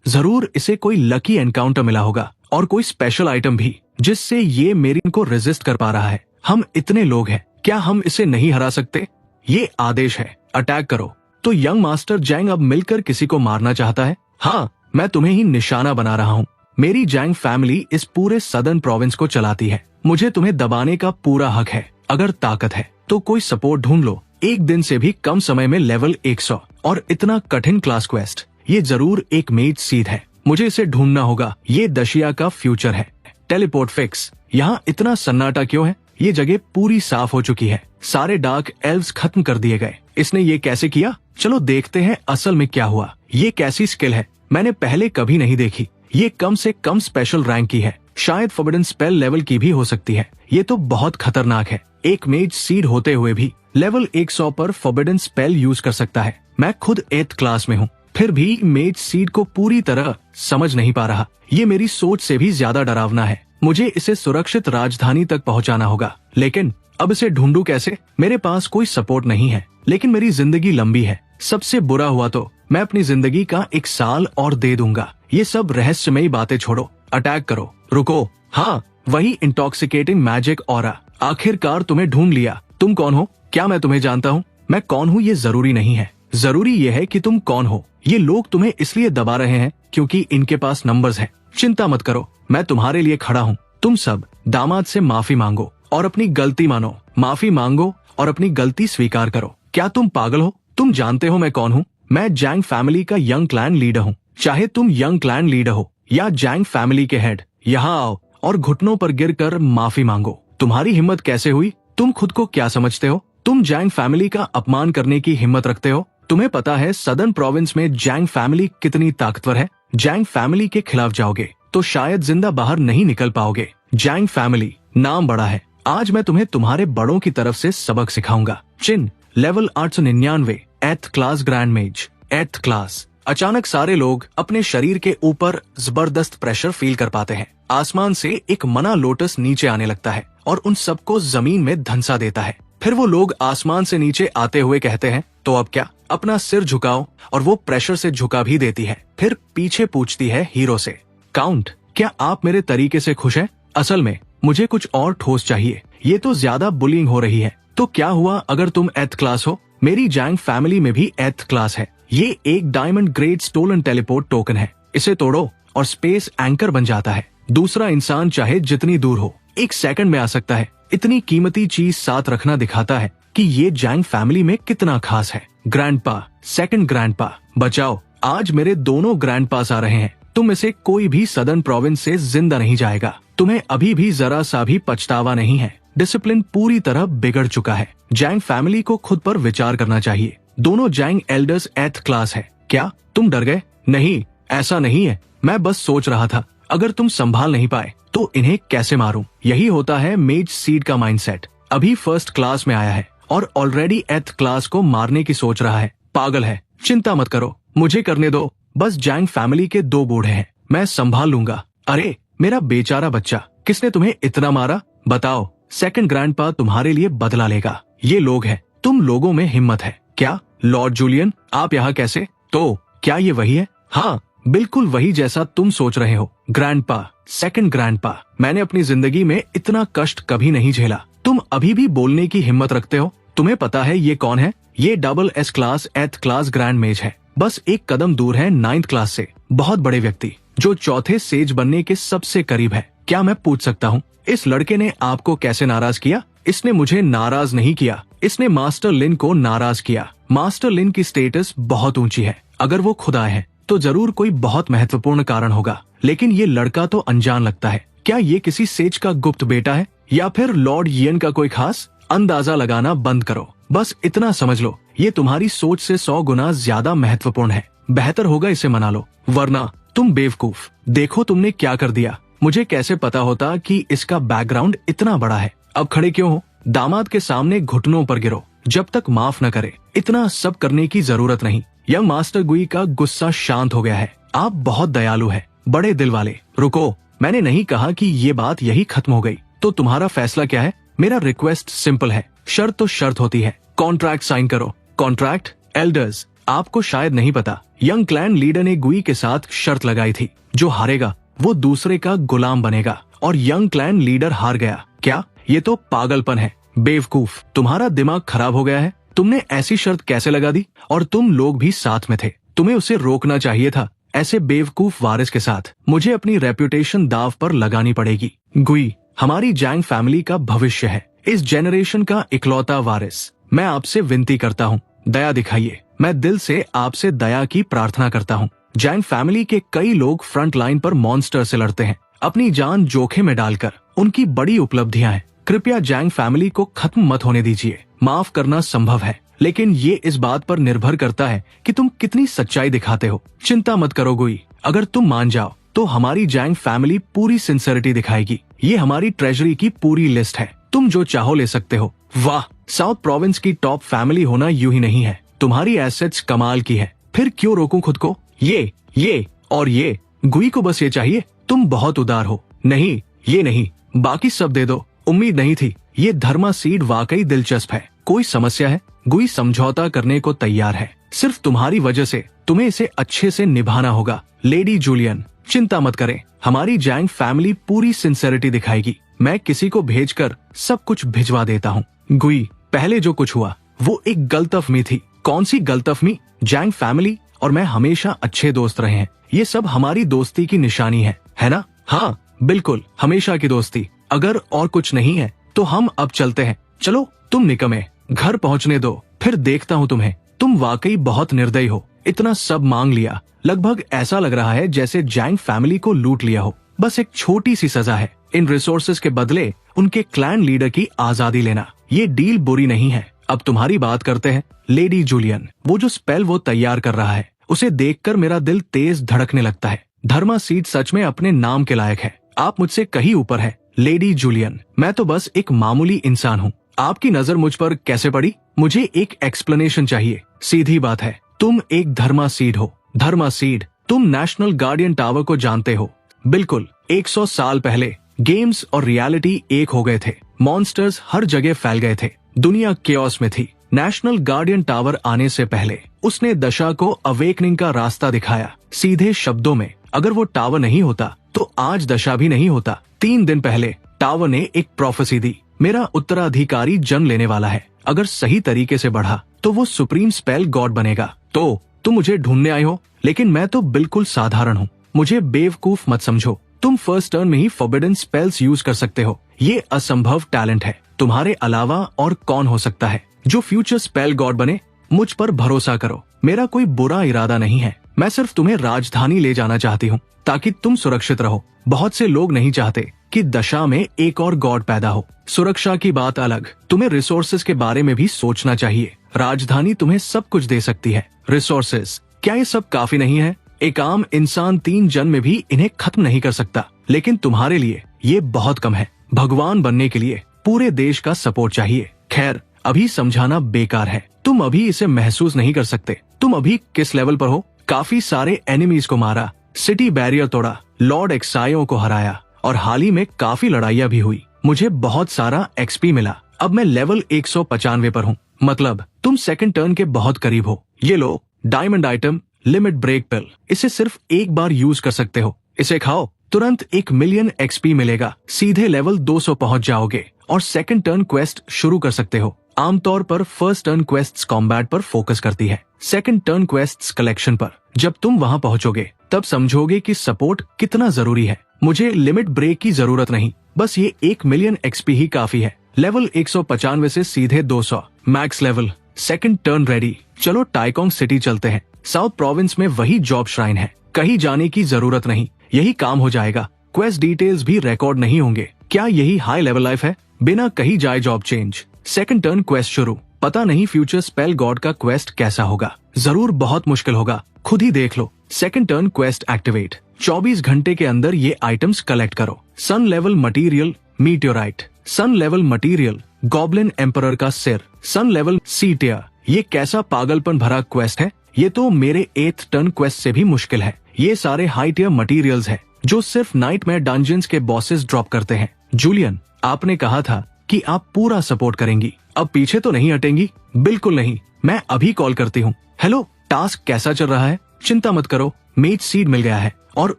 जरूर इसे कोई लकी एनकाउंटर मिला होगा और कोई स्पेशल आइटम भी, जिससे ये मेरिन को रेजिस्ट कर पा रहा है। हम इतने लोग हैं, क्या हम इसे नहीं हरा सकते? ये आदेश है, अटैक करो। तो यंग मास्टर जैंग अब मिलकर किसी को मारना चाहता है। हाँ, मैं तुम्हें ही निशाना बना रहा हूँ। मेरी जैंग फैमिली इस पूरे सदर्न प्रोविंस को चलाती है। मुझे तुम्हें दबाने का पूरा हक है। अगर ताकत है तो कोई सपोर्ट ढूंढ लो। एक दिन से भी कम समय में लेवल 100 और इतना कठिन क्लास क्वेस्ट, ये जरूर एक मेज सीड है। मुझे इसे ढूंढना होगा। ये दशिया का फ्यूचर है। Teleport fix. यहाँ इतना सन्नाटा क्यों है? ये जगह पूरी साफ हो चुकी है। सारे डार्क एल्व्स खत्म कर दिए गए। इसने ये कैसे किया? चलो देखते हैं असल में क्या हुआ। ये कैसी स्किल है? मैंने पहले कभी नहीं देखी। ये कम से कम स्पेशल रैंक की है। शायद फॉरबिडन स्पेल लेवल की भी हो सकती है। ये तो बहुत खतरनाक है। एक मेज सीड होते हुए भी लेवल 100 पर फॉरबिडन स्पेल यूज कर सकता है। मैं खुद 8th क्लास में हूँ, फिर भी मेज सीड को पूरी तरह समझ नहीं पा रहा। ये मेरी सोच से भी ज्यादा डरावना है। मुझे इसे सुरक्षित राजधानी तक पहुँचाना होगा, लेकिन अब इसे ढूंढूं कैसे? मेरे पास कोई सपोर्ट नहीं है, लेकिन मेरी जिंदगी लंबी है। सबसे बुरा हुआ तो मैं अपनी जिंदगी का 1 साल और दे दूंगा। ये सब रहस्यमयी बातें छोड़ो, अटैक करो। रुको, हाँ वही इंटॉक्सिकेटिंग मैजिक ऑरा। आखिरकार तुम्हें ढूंढ लिया। तुम कौन हो? क्या मैं तुम्हें जानता हूँ? मैं कौन हूँ ये जरूरी नहीं है, जरूरी ये है कि तुम कौन हो। ये लोग तुम्हें इसलिए दबा रहे हैं क्योंकि इनके पास नंबर्स हैं। चिंता मत करो, मैं तुम्हारे लिए खड़ा हूँ। तुम सब दामाद से माफी मांगो और अपनी गलती मानो। माफी मांगो और अपनी गलती स्वीकार करो। क्या तुम पागल हो? तुम जानते हो मैं कौन हूँ? मैं जैंग फैमिली का यंग क्लैन लीडर हूँ। चाहे तुम यंग क्लैन लीडर हो या जैंग फैमिली के हेड, यहाँ आओ और घुटनों पर गिरकर माफी मांगो। तुम्हारी हिम्मत कैसे हुई? तुम खुद को क्या समझते हो? तुम जैंग फैमिली का अपमान करने की हिम्मत रखते हो? तुम्हें पता है सदर्न प्रोविंस में जैंग फैमिली कितनी ताकतवर है? जैंग फैमिली के खिलाफ जाओगे तो शायद जिंदा बाहर नहीं निकल पाओगे। जैंग फैमिली नाम बड़ा है। आज मैं तुम्हें तुम्हारे बड़ों की तरफ से सबक सिखाऊंगा। चिन, लेवल 899, 8th क्लास ग्रैंड मेज, 8th क्लास। अचानक सारे लोग अपने शरीर के ऊपर जबरदस्त प्रेशर फील कर पाते हैं। आसमान से एक मना लोटस नीचे आने लगता है और उन सबको जमीन में धंसा देता है। फिर वो लोग आसमान से नीचे आते हुए कहते हैं, तो अब क्या? अपना सिर झुकाओ, और वो प्रेशर से झुका भी देती है। फिर पीछे पूछती है हीरो से, काउंट, क्या आप मेरे तरीके से खुश हैं? असल में मुझे कुछ और ठोस चाहिए। ये तो ज्यादा बुलिंग हो रही है। तो क्या हुआ अगर तुम 8th क्लास हो? मेरी जैंग फैमिली में भी 8th क्लास है। ये एक diamond grade stolen teleport token है। इसे तोड़ो और स्पेस एंकर बन जाता है। दूसरा इंसान चाहे जितनी दूर हो, 1 सेकंड में आ सकता है। इतनी कीमती चीज साथ रखना दिखाता है कि ये जैंग फैमिली में कितना खास है। ग्रैंडपा, सेकंड ग्रैंडपा, बचाओ, आज मेरे दोनों ग्रैंडपास आ रहे हैं। तुम में से कोई भी सदर्न प्रोविंस से जिंदा नहीं जाएगा। तुम्हें अभी भी जरा सा भी पछतावा नहीं है। डिसिप्लिन पूरी तरह बिगड़ चुका है। जैंग फैमिली को खुद पर विचार करना चाहिए। दोनों जैंग एल्डर्स 8th क्लास है। क्या तुम डर गए? नहीं, ऐसा नहीं है। मैं बस सोच रहा था, अगर तुम संभाल नहीं पाए तो इन्हें कैसे मारूं? यही होता है मेज सीड का माइंडसेट। अभी 1st क्लास में आया है और ऑलरेडी 8th क्लास को मारने की सोच रहा है। पागल है। चिंता मत करो, मुझे करने दो। बस जैंग फैमिली के 2 बूढ़े हैं, मैं संभाल लूंगा। अरे मेरा बेचारा बच्चा, किसने तुम्हें इतना मारा? बताओ। सेकंड ग्रैंडपा तुम्हारे लिए बदला लेगा। ये लोग हैं, तुम लोगों में हिम्मत है क्या? लॉर्ड जूलियन, आप यहाँ कैसे? तो क्या ये वही है? हाँ, बिल्कुल वही जैसा तुम सोच रहे हो। ग्रैंडपा, सेकंड ग्रैंडपा, मैंने अपनी जिंदगी में इतना कष्ट कभी नहीं झेला। तुम अभी भी बोलने की हिम्मत रखते हो? तुम्हें पता है ये कौन है? ये SS class 8th class grand मेज है। बस एक कदम दूर है 9th क्लास से। बहुत बड़े व्यक्ति जो चौथे सेज बनने के सबसे करीब है। क्या मैं पूछ सकता हूँ, इस लड़के ने आपको कैसे नाराज किया? इसने मुझे नाराज नहीं किया, इसने मास्टर लिन को नाराज किया। मास्टर लिन की स्टेटस बहुत ऊंची है। अगर वो खुदा है तो जरूर कोई बहुत महत्वपूर्ण कारण होगा, लेकिन ये लड़का तो अनजान लगता है। क्या ये किसी सेज का गुप्त बेटा है या फिर लॉर्ड यियन का कोई खास? अंदाजा लगाना बंद करो। बस इतना समझ लो, ये तुम्हारी सोच से 100 गुना ज्यादा महत्वपूर्ण है। बेहतर होगा इसे मना लो, वरना तुम बेवकूफ। देखो तुमने क्या कर दिया। मुझे कैसे पता होता कि इसका बैकग्राउंड इतना बड़ा है? अब खड़े क्यों हो? दामाद के सामने घुटनों पर गिरो जब तक माफ न करे। इतना सब करने की जरूरत नहीं। यंग मास्टर गुई का गुस्सा शांत हो गया है। आप बहुत दयालु है, बड़े दिल वाले। रुको, मैंने नहीं कहा कि ये बात यही खत्म हो गई। तो तुम्हारा फैसला क्या है? मेरा रिक्वेस्ट सिंपल है। शर्त तो शर्त होती है। कॉन्ट्रैक्ट साइन करो। कॉन्ट्रैक्ट? एल्डर्स, आपको शायद नहीं पता, यंग क्लैन लीडर ने गुई के साथ शर्त लगाई थी, जो हारेगा वो दूसरे का गुलाम बनेगा। और यंग क्लैन लीडर हार गया। क्या? ये तो पागलपन है। बेवकूफ, तुम्हारा दिमाग खराब हो गया है। तुमने ऐसी शर्त कैसे लगा दी? और तुम लोग भी साथ में थे। तुम्हें उसे रोकना चाहिए था। ऐसे बेवकूफ वारिस के साथ मुझे अपनी रेपुटेशन दाव पर लगानी पड़ेगी। गुई हमारी जैंग फैमिली का भविष्य है, इस जेनरेशन का इकलौता वारिस। मैं आपसे विनती करता हूँ, दया दिखाइए। मैं दिल से आपसे दया की प्रार्थना करता हूँ। जैंग फैमिली के कई लोग फ्रंट लाइन पर मॉन्स्टर से लड़ते हैं, अपनी जान जोखिम में डालकर। उनकी बड़ी उपलब्धियां हैं। कृपया जैंग फैमिली को खत्म मत होने दीजिए। माफ करना संभव है, लेकिन ये इस बात पर निर्भर करता है कि तुम कितनी सच्चाई दिखाते हो। चिंता मत करो गुई, अगर तुम मान जाओ तो हमारी जैंग फैमिली पूरी सिंसियरिटी दिखाएगी। ये हमारी ट्रेजरी की पूरी लिस्ट है, तुम जो चाहो ले सकते हो। वाह, साउथ प्रोविंस की टॉप फैमिली होना यूं ही नहीं है। तुम्हारी एसेट्स कमाल की है, फिर क्यों रोकूं खुद को? ये और ये। गुई को बस ये चाहिए। तुम बहुत उदार हो। नहीं, ये नहीं, बाकी सब दे दो। उम्मीद नहीं थी। ये धर्मा सीड वाकई दिलचस्प है। कोई समस्या है? गुई समझौता करने को तैयार है। सिर्फ तुम्हारी वजह से तुम्हें इसे अच्छे से निभाना होगा। लेडी जूलियन, चिंता मत करें, हमारी जैंग फैमिली पूरी सिंसियरिटी दिखाएगी। मैं किसी को भेजकर सब कुछ भिजवा देता हूँ। गुई, पहले जो कुछ हुआ वो एक गलतफहमी थी। कौन सी गलतफहमी? जैंग फैमिली और मैं हमेशा अच्छे दोस्त रहे हैं। ये सब हमारी दोस्ती की निशानी है ना? हाँ बिल्कुल, हमेशा की दोस्ती। अगर और कुछ नहीं है तो हम अब चलते हैं। चलो, तुम निकम्मे, घर पहुंचने दो, फिर देखता हूँ तुम्हें। तुम वाकई बहुत निर्दयी हो। इतना सब मांग लिया, लगभग ऐसा लग रहा है जैसे जैंग फैमिली को लूट लिया हो। बस एक छोटी सी सजा है, इन रिसोर्सेज के बदले उनके क्लैन लीडर की आजादी लेना। ये डील बुरी नहीं है। अब तुम्हारी बात करते हैं। लेडी जूलियन, वो जो स्पेल वो तैयार कर रहा है, उसे देखकर मेरा दिल तेज धड़कने लगता है। धर्मा सीड सच में अपने नाम के लायक है। आप मुझसे कहीं ऊपर है लेडी जूलियन। मैं तो बस एक मामूली इंसान हूँ। आपकी नजर मुझ पर कैसे पड़ी? मुझे एक एक्सप्लेनेशन चाहिए। सीधी बात है, तुम एक धर्मा सीड हो। धर्मा सीड, तुम नेशनल गार्डियन टावर को जानते हो? बिल्कुल। 100 साल पहले गेम्स और रियलिटी एक हो गए थे। मॉन्स्टर्स हर जगह फैल गए थे। दुनिया केओस में थी। नेशनल गार्डियन टावर आने से पहले उसने दशा को अवेकनिंग का रास्ता दिखाया। सीधे शब्दों में, अगर वो टावर नहीं होता तो आज दशा भी नहीं होता। 3 दिन पहले टावर ने एक प्रोफेसी दी। मेरा उत्तराधिकारी जन्म लेने वाला है। अगर सही तरीके से बढ़ा तो वो सुप्रीम स्पेल गॉड बनेगा। तो तुम मुझे ढूंढने आए हो, लेकिन मैं तो बिल्कुल साधारण हूँ। मुझे बेवकूफ मत समझो। तुम फर्स्ट टर्न में ही फॉरबिडन स्पेल्स यूज कर सकते हो। ये असंभव टैलेंट है। तुम्हारे अलावा और कौन हो सकता है? जो फ्यूचर स्पेल गॉड बने, मुझ पर भरोसा करो, मेरा कोई बुरा इरादा नहीं है। मैं सिर्फ तुम्हें राजधानी ले जाना चाहती हूँ ताकि तुम सुरक्षित रहो। बहुत से लोग नहीं चाहते कि दशा में एक और गॉड पैदा हो। सुरक्षा की बात अलग, तुम्हें रिसोर्सेज के बारे में भी सोचना चाहिए। राजधानी तुम्हें सब कुछ दे सकती है। रिसोर्सेज, क्या ये सब काफी नहीं है? एक आम इंसान 3 जन्म में भी इन्हें खत्म नहीं कर सकता, लेकिन तुम्हारे लिए ये बहुत कम है। भगवान बनने के लिए पूरे देश का सपोर्ट चाहिए। खैर, अभी समझाना बेकार है, तुम अभी इसे महसूस नहीं कर सकते। तुम अभी किस लेवल पर हो? काफी सारे एनिमीज को मारा, सिटी बैरियर तोड़ा, लॉर्ड एक्सायो को हराया और हाल ही में काफी लड़ाइयाँ भी हुई। मुझे बहुत सारा एक्सपी मिला। अब मैं लेवल 195 पर हूँ, मतलब तुम सेकंड टर्न के बहुत करीब हो। ये लो डायमंड आइटम, लिमिट ब्रेक पिल, इसे सिर्फ एक बार यूज कर सकते हो। इसे खाओ, तुरंत 1 मिलियन एक्सपी मिलेगा। सीधे लेवल 200 पहुंच जाओगे और सेकंड टर्न क्वेस्ट शुरू कर सकते हो। आमतौर पर फर्स्ट टर्न क्वेस्ट्स कॉम्बैट पर फोकस करती है, सेकंड टर्न क्वेस्ट्स कलेक्शन पर। जब तुम वहां पहुंचोगे तब समझोगे कि सपोर्ट कितना जरूरी है। मुझे लिमिट ब्रेक की जरूरत नहीं, बस ये 1 मिलियन एक्सपी ही काफी है। लेवल 195 से सीधे 200 max level, second turn ready. चलो टाइकोंग सिटी चलते हैं। साउथ प्रोविंस में वही जॉब श्राइन है, कहीं जाने की जरूरत नहीं, यही काम हो जाएगा। क्वेस्ट डिटेल्स भी रिकॉर्ड नहीं होंगे। क्या यही हाई लेवल लाइफ है? बिना कहीं जाए job change, second turn quest शुरू। पता नहीं फ्यूचर स्पेल गॉड का क्वेस्ट कैसा होगा, जरूर बहुत मुश्किल होगा, खुद ही देख लो। सेकंड टर्न क्वेस्ट एक्टिवेट, 24 घंटे के अंदर ये आइटम्स कलेक्ट करो। सन लेवल मटेरियल मीटियोराइट, सन लेवल मटेरियल गॉब्लिन एम्परर का सिर, सन लेवल सी टियर। ये कैसा पागलपन भरा क्वेस्ट है, ये तो मेरे 8th टर्न क्वेस्ट से भी मुश्किल है। ये सारे हाई टियर मटेरियल्स हैं जो सिर्फ नाइटमेयर डंजन्स के बॉसेस ड्रॉप करते हैं। जूलियन, आपने कहा था कि आप पूरा सपोर्ट करेंगी, अब पीछे तो नहीं हटेंगी? बिल्कुल नहीं, मैं अभी कॉल करती हूँ। हेलो, टास्क कैसा चल रहा है? चिंता मत करो, मेज सीड मिल गया है और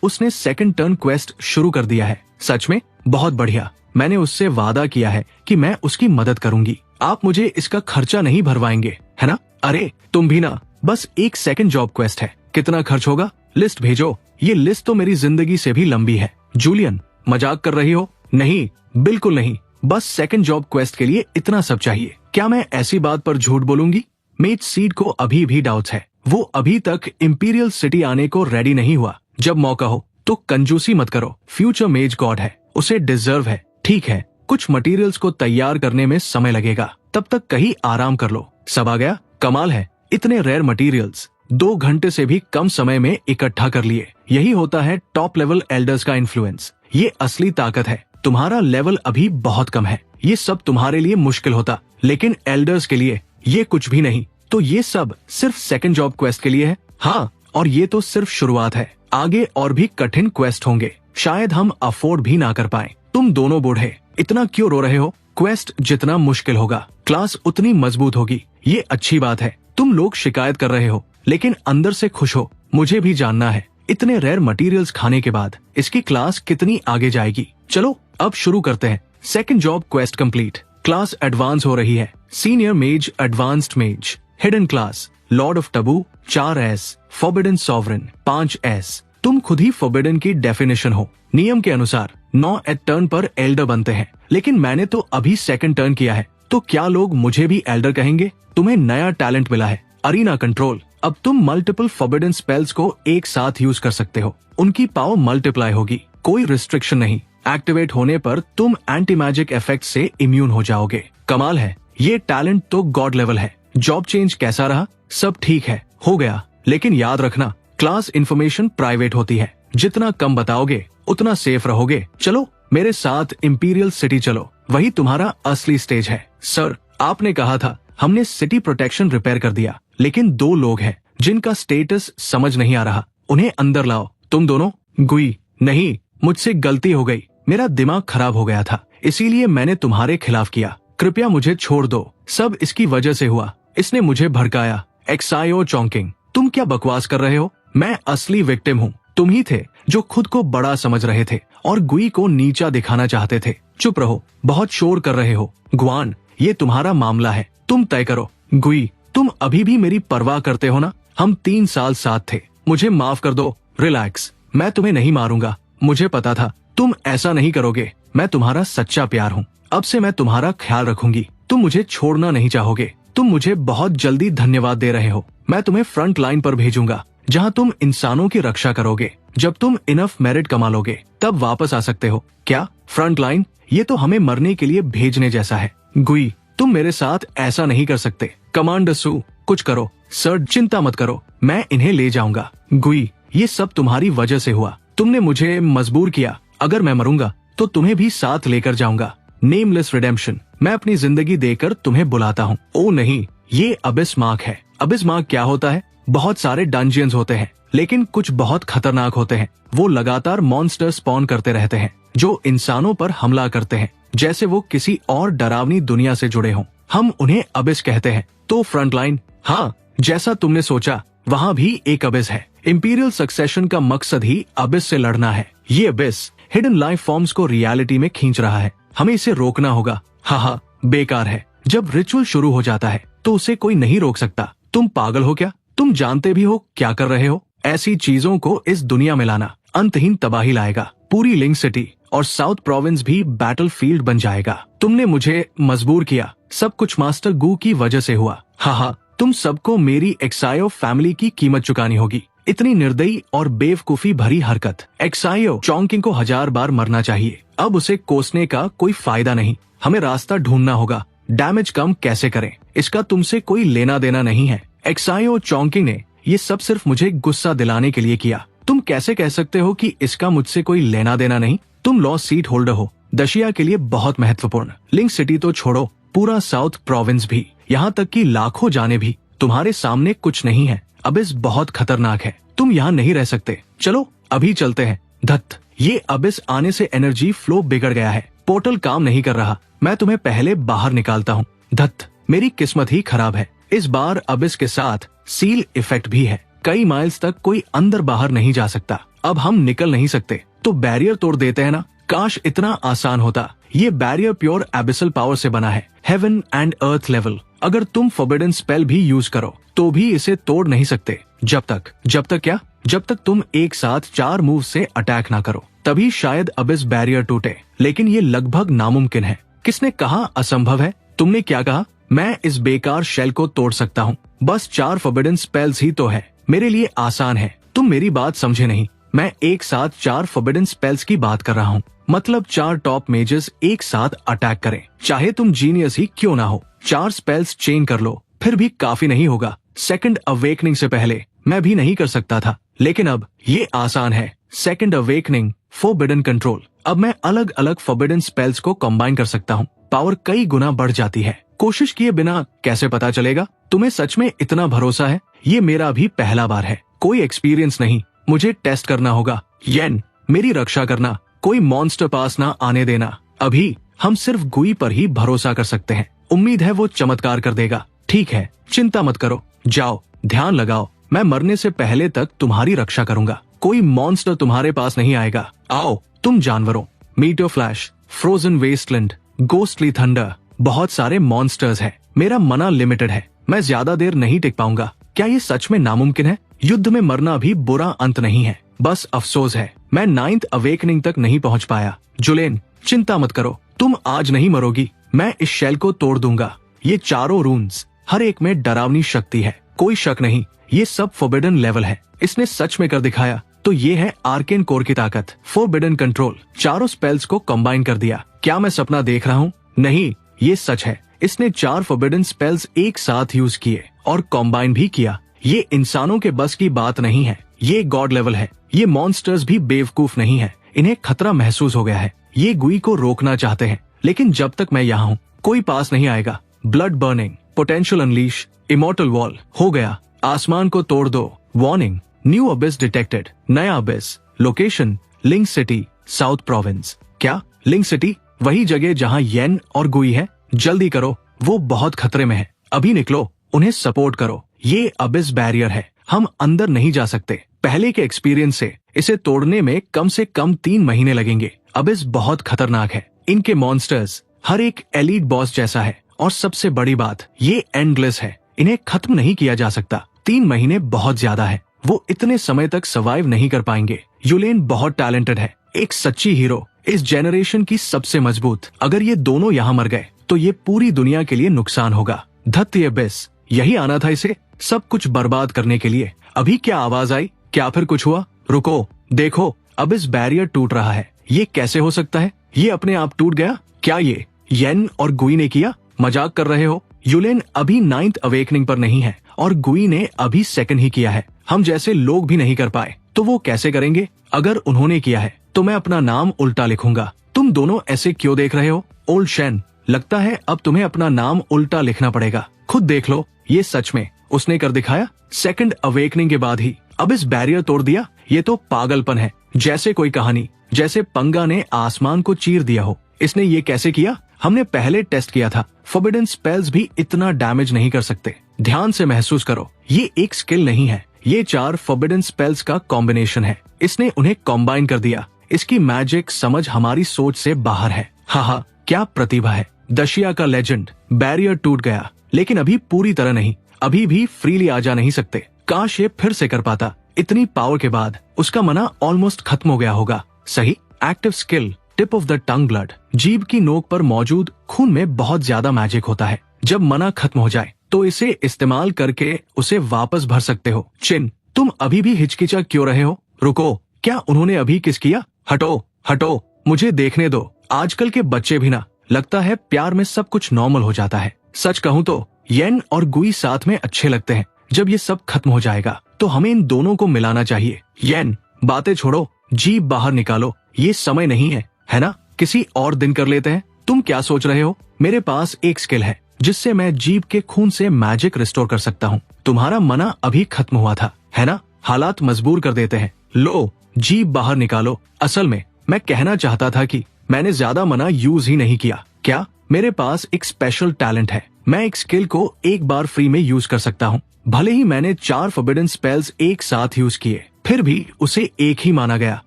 उसने सेकंड टर्न क्वेस्ट शुरू कर दिया है। सच में? बहुत बढ़िया। मैंने उससे वादा किया है कि मैं उसकी मदद करूंगी। आप मुझे इसका खर्चा नहीं भरवाएंगे, है ना? अरे तुम भी ना, बस एक सेकंड जॉब क्वेस्ट है, कितना खर्च होगा? लिस्ट भेजो। ये लिस्ट तो मेरी जिंदगी से भी लंबी है। जूलियन, मजाक कर रही हो? नहीं, बिल्कुल नहीं, बस सेकंड जॉब क्वेस्ट के लिए इतना सब चाहिए। क्या मैं ऐसी बात पर झूठ बोलूंगी? मेज सीड को अभी भी डाउट्स है, वो अभी तक इंपीरियल सिटी आने को रेडी नहीं हुआ। जब मौका हो तो कंजूसी मत करो, फ्यूचर मेज गॉड है, उसे डिजर्व है। ठीक है, कुछ मटेरियल्स को तैयार करने में समय लगेगा, तब तक कहीं आराम कर लो। सब आ गया? कमाल है, इतने रेयर मटेरियल्स 2 घंटे से भी कम समय में इकट्ठा कर लिए। यही होता है टॉप लेवल एल्डर्स का इन्फ्लुएंस, ये असली ताकत है। तुम्हारा लेवल अभी बहुत कम है, ये सब तुम्हारे लिए मुश्किल होता, लेकिन एल्डर्स के लिए ये कुछ भी नहीं। तो ये सब सिर्फ सेकंड जॉब क्वेस्ट के लिए है। हाँ, और ये तो सिर्फ शुरुआत है, आगे और भी कठिन क्वेस्ट होंगे, शायद हम अफोर्ड भी ना कर पाए। तुम दोनों बूढ़े इतना क्यों रो रहे हो? क्वेस्ट जितना मुश्किल होगा, क्लास उतनी मजबूत होगी, ये अच्छी बात है। तुम लोग शिकायत कर रहे हो, लेकिन अंदर से खुश हो। मुझे भी जानना है, इतने रेयर मटेरियल्स खाने के बाद इसकी क्लास कितनी आगे जाएगी। चलो अब शुरू करते हैं। Second job quest complete, class advance हो रही है। सीनियर मेज, एडवांस्ड मेज, hidden class, Lord of Tabu 4S, forbidden sovereign 5S। तुम खुद ही फॉरबिडन की डेफिनेशन हो। नियम के अनुसार 9 एट टर्न पर एल्डर बनते हैं, लेकिन मैंने तो अभी सेकंड टर्न किया है, तो क्या लोग मुझे भी एल्डर कहेंगे? तुम्हें नया टैलेंट मिला है, अरीना कंट्रोल। अब तुम मल्टीपल फॉरबिडन स्पेल्स को एक साथ यूज कर सकते हो, उनकी पावर मल्टीप्लाई होगी, कोई रिस्ट्रिक्शन नहीं। एक्टिवेट होने पर तुम एंटी मैजिक इफेक्ट से इम्यून हो जाओगे। कमाल है, ये टैलेंट तो गॉड लेवल है। जॉब चेंज कैसा रहा? सब ठीक है, हो गया, लेकिन याद रखना क्लास इन्फॉर्मेशन प्राइवेट होती है, जितना कम बताओगे उतना सेफ रहोगे। चलो मेरे साथ इंपीरियल सिटी चलो, वही तुम्हारा असली स्टेज है। सर, आपने कहा था, हमने सिटी प्रोटेक्शन रिपेयर कर दिया, लेकिन 2 लोग हैं जिनका स्टेटस समझ नहीं आ रहा, उन्हें अंदर लाओ। तुम दोनों? गुई, नहीं, मुझसे गलती हो गई, मेरा दिमाग खराब हो गया था, इसीलिए मैंने तुम्हारे खिलाफ किया। कृपया मुझे छोड़ दो, सब इसकी वजह से हुआ, इसने मुझे भड़काया। एक्सायो चौंकिंग, तुम क्या बकवास कर रहे हो? मैं असली विक्टिम हूँ, तुम ही थे जो खुद को बड़ा समझ रहे थे और गुई को नीचा दिखाना चाहते थे। चुप रहो, बहुत शोर कर रहे हो। गुआन, ये तुम्हारा मामला है, तुम तय करो। गुई, तुम अभी भी मेरी परवाह करते हो ना? हम 3 साल साथ थे, मुझे माफ कर दो। रिलैक्स, मैं तुम्हें नहीं मारूंगा, मुझे पता था तुम ऐसा नहीं करोगे। मैं तुम्हारा सच्चा प्यार हूँ, अब से मैं तुम्हारा ख्याल रखूंगी। तुम मुझे छोड़ना नहीं चाहोगे, तुम मुझे बहुत जल्दी धन्यवाद दे रहे हो। मैं तुम्हें फ्रंट लाइन पर भेजूंगा, जहां तुम इंसानों की रक्षा करोगे। जब तुम इनफ मेरिट कमा लोगे तब वापस आ सकते हो। क्या फ्रंट लाइन? ये तो हमें मरने के लिए भेजने जैसा है। गुई, तुम मेरे साथ ऐसा नहीं कर सकते। कमांडर सू, कुछ करो। सर, चिंता मत करो, मैं इन्हें ले जाऊंगा। गुई, ये सब तुम्हारी वजह से हुआ। तुमने मुझे मजबूर किया। अगर मैं मरूंगा तो तुम्हें भी साथ लेकर जाऊंगा। नेमलेस रिडेम्पशन, मैं अपनी जिंदगी देकर तुम्हें बुलाता हूँ। ओ नहीं, ये अबिस मार्क है। अबिस मार्क क्या होता है? बहुत सारे डंजियंस होते हैं, लेकिन कुछ बहुत खतरनाक होते हैं। वो लगातार मॉन्स्टर स्पॉन करते रहते हैं जो इंसानों पर हमला करते हैं, जैसे वो किसी और डरावनी दुनिया से जुड़े हों। हम उन्हें अबिस कहते हैं। तो फ्रंटलाइन, हाँ, जैसा तुमने सोचा, वहाँ भी एक अबिस है। इंपीरियल सक्सेशन का मकसद ही अबिस से लड़ना है। ये अबिस हिडन लाइफ फॉर्म्स को रियलिटी में खींच रहा है। हमें इसे रोकना होगा। हाँ, बेकार है। जब रिचुअल शुरू हो जाता है तो उसे कोई नहीं रोक सकता। तुम पागल हो क्या? तुम जानते भी हो क्या कर रहे हो? ऐसी चीजों को इस दुनिया में लाना अंतहीन तबाही लाएगा। पूरी लिंक सिटी और साउथ प्रोविंस भी बैटलफील्ड बन जाएगा। तुमने मुझे मजबूर किया। सब कुछ मास्टर गू की वजह से हुआ। हाँ, तुम सबको मेरी एक्सायो फैमिली की कीमत चुकानी होगी। इतनी निर्दयी और बेवकूफी भरी हरकत। एक्सायो चोंकिंग को 1000 बार मरना चाहिए। अब उसे कोसने का कोई फायदा नहीं। हमें रास्ता ढूंढना होगा। डैमेज कम कैसे करें, इसका तुमसे कोई लेना देना नहीं है। एक्सायो चोंकिंग ने ये सब सिर्फ मुझे गुस्सा दिलाने के लिए किया। तुम कैसे कह सकते हो कि इसका मुझसे कोई लेना देना नहीं? तुम लॉ सीट होल्डर हो, दशिया के लिए बहुत महत्वपूर्ण। लिंक सिटी तो छोड़ो, पूरा साउथ प्रोविंस भी, यहाँ तक कि लाखों जाने भी तुम्हारे सामने कुछ नहीं है। अबिस बहुत खतरनाक है। तुम यहाँ नहीं रह सकते। चलो अभी चलते हैं। धत, ये अबिस आने से एनर्जी फ्लो बिगड़ गया है। पोर्टल काम नहीं कर रहा। मैं तुम्हें पहले बाहर निकालता हूँ। धत, मेरी किस्मत ही खराब है। इस बार अबिस के साथ सील इफेक्ट भी है। कई माइल्स तक कोई अंदर बाहर नहीं जा सकता। अब हम निकल नहीं सकते, तो बैरियर तोड़ देते हैं ना। काश इतना आसान होता। ये बैरियर प्योर एबिसल पावर से बना है, हेवन एंड अर्थ लेवल। अगर तुम फॉरबिडन स्पेल भी यूज करो तो भी इसे तोड़ नहीं सकते। जब तक क्या? जब तक तुम एक साथ 4 मूव से अटैक ना करो, तभी शायद अबिस बैरियर टूटे। लेकिन ये लगभग नामुमकिन है। किसने कहा असंभव है? तुमने क्या कहा? मैं इस बेकार शेल को तोड़ सकता हूँ। बस 4 फॉरबिडन स्पेल्स ही तो है। मेरे लिए आसान है। तुम मेरी बात समझे नहीं। मैं एक साथ 4 फॉरबिडन स्पेल्स की बात कर रहा हूँ। मतलब 4 टॉप मेजर्स एक साथ अटैक करें। चाहे तुम जीनियस ही क्यों ना हो, 4 स्पेल्स चेन कर लो, फिर भी काफी नहीं होगा। सेकंड अवेकनिंग से पहले मैं भी नहीं कर सकता था, लेकिन अब ये आसान है। Second awakening, forbidden control. अब मैं अलग अलग फॉरबिडन स्पेल्स को कंबाइन कर सकता हूँ। पावर कई गुना बढ़ जाती है। कोशिश किए बिना कैसे पता चलेगा? तुम्हें सच में इतना भरोसा है? ये मेरा भी पहला बार है, कोई एक्सपीरियंस नहीं। मुझे टेस्ट करना होगा। येन, मेरी रक्षा करना। कोई मॉन्स्टर पास ना आने देना। अभी हम सिर्फ गुई पर ही भरोसा कर सकते हैं। उम्मीद है वो चमत्कार कर देगा। ठीक है, चिंता मत करो। जाओ, ध्यान लगाओ। मैं मरने से पहले तक तुम्हारी रक्षा करूंगा। कोई मॉन्स्टर तुम्हारे पास नहीं आएगा। आओ तुम जानवरों। Meteor flash, frozen wasteland, ghostly thunder, बहुत सारे मॉन्स्टर्स हैं। मेरा मना लिमिटेड है। मैं ज्यादा देर नहीं टिक पाऊंगा। क्या ये सच में नामुमकिन है? युद्ध में मरना भी बुरा अंत नहीं है। बस अफसोस है मैं 9th अवेकनिंग तक नहीं पहुंच पाया। जुलेन, चिंता मत करो, तुम आज नहीं मरोगी। मैं इस शेल को तोड़ दूंगा। ये चारों रून्स, हर एक में डरावनी शक्ति है। कोई शक नहीं, ये सब फॉरबिडन लेवल है। इसने सच में कर दिखाया। तो ये है आर्केन कोर की ताकत, फॉरबिडन कंट्रोल। चारों स्पेल्स को कंबाइन कर दिया। क्या मैं सपना देख रहा हूँ? नहीं, ये सच है। इसने 4 फॉरबिडन स्पेल्स एक साथ यूज किए और कंबाइन भी किया। ये इंसानों के बस की बात नहीं है। ये गॉड लेवल है। ये मॉन्स्टर्स भी बेवकूफ नहीं है। इन्हें खतरा महसूस हो गया है। ये गुई को रोकना चाहते हैं, लेकिन जब तक मैं यहाँ हूँ कोई पास नहीं आएगा। Blood burning, potential unleash, immortal wall हो गया। आसमान को तोड़ दो। Warning, new abyss detected. नया abyss. Location, link city, south province. क्या लिंक सिटी? वही जगह जहाँ येन और गुई है। जल्दी करो, वो बहुत खतरे में है। अभी निकलो, उन्हें सपोर्ट करो। ये अबिस बैरियर है, हम अंदर नहीं जा सकते। पहले के एक्सपीरियंस से इसे तोड़ने में कम से कम 3 महीने लगेंगे। अबिस बहुत खतरनाक है। इनके मॉन्स्टर्स हर एक एलीट बॉस जैसा है, और सबसे बड़ी बात, ये एंडलेस है। इन्हें खत्म नहीं किया जा सकता। 3 महीने बहुत ज्यादा है। वो इतने समय तक सर्वाइव नहीं कर पाएंगे। युलेन बहुत टैलेंटेड है, एक सच्ची हीरो, इस जेनरेशन की सबसे मजबूत। अगर ये दोनों यहाँ मर गए तो ये पूरी दुनिया के लिए नुकसान होगा। धत्त ये बेस, यही आना था इसे सब कुछ बर्बाद करने के लिए। अभी क्या आवाज आई? क्या फिर कुछ हुआ? रुको, देखो, अब इस बैरियर टूट रहा है। ये कैसे हो सकता है? ये अपने आप टूट गया? क्या ये येन और गुई ने किया? मजाक कर रहे हो? युलेन अभी 9th अवेकनिंग पर नहीं है और गुई ने अभी 2nd ही किया है। हम जैसे लोग भी नहीं कर पाए तो वो कैसे करेंगे? अगर उन्होंने किया है तो मैं अपना नाम उल्टा लिखूंगा। तुम दोनों ऐसे क्यों देख रहे हो? ओल्ड शेन, लगता है अब तुम्हें अपना नाम उल्टा लिखना पड़ेगा। खुद देख लो, ये सच में उसने कर दिखाया। 2nd अवेकनिंग के बाद ही अब इस बैरियर तोड़ दिया। ये तो पागलपन है, जैसे कोई कहानी, जैसे पंगा ने आसमान को चीर दिया हो। इसने ये कैसे किया? हमने पहले टेस्ट किया था, फॉरबिडन स्पेल्स भी इतना डैमेज नहीं कर सकते। ध्यान से महसूस करो, ये एक स्किल नहीं है, ये 4 फॉरबिडन स्पेल्स का कॉम्बिनेशन है। इसने उन्हें कॉम्बाइन कर दिया। इसकी मैजिक समझ हमारी सोच से बाहर है। हाँ, क्या प्रतिभा है। दशिया का लेजेंड। बैरियर टूट गया, लेकिन अभी पूरी तरह नहीं। अभी भी फ्रीली आ जा नहीं सकते। काश ये फिर से कर पाता। इतनी पावर के बाद उसका मना ऑलमोस्ट खत्म हो गया होगा। सही, active skill, tip of the tongue blood. जीभ की नोक पर मौजूद खून में बहुत ज्यादा मैजिक होता है। जब मना खत्म हो जाए तो इसे इस्तेमाल करके उसे वापस भर सकते हो। चिन, तुम अभी भी हिचकिचा क्यों रहे हो? रुको, क्या उन्होंने अभी किस किया? हटो हटो, मुझे देखने दो। आजकल के बच्चे भी ना, लगता है प्यार में सब कुछ नॉर्मल हो जाता है। सच कहूँ तो येन और गुई साथ में अच्छे लगते हैं। जब ये सब खत्म हो जाएगा तो हमें इन दोनों को मिलाना चाहिए। येन, बातें छोड़ो, जीभ बाहर निकालो। ये समय नहीं है ना? किसी और दिन कर लेते हैं। तुम क्या सोच रहे हो? मेरे पास एक स्किल है जिससे मैं जीभ के खून से मैजिक रिस्टोर कर सकता हूँ। तुम्हारा मना अभी खत्म हुआ था, है ना? हालात मजबूर कर देते हैं। लो, जीभ बाहर निकालो। असल में मैं कहना चाहता था कि मैंने ज्यादा मना यूज ही नहीं किया। क्या? मेरे पास एक स्पेशल टैलेंट है। मैं एक स्किल को एक बार फ्री में यूज कर सकता हूँ। भले ही मैंने 4 फॉरबिडन स्पेल्स एक साथ यूज किए, फिर भी उसे एक ही माना गया।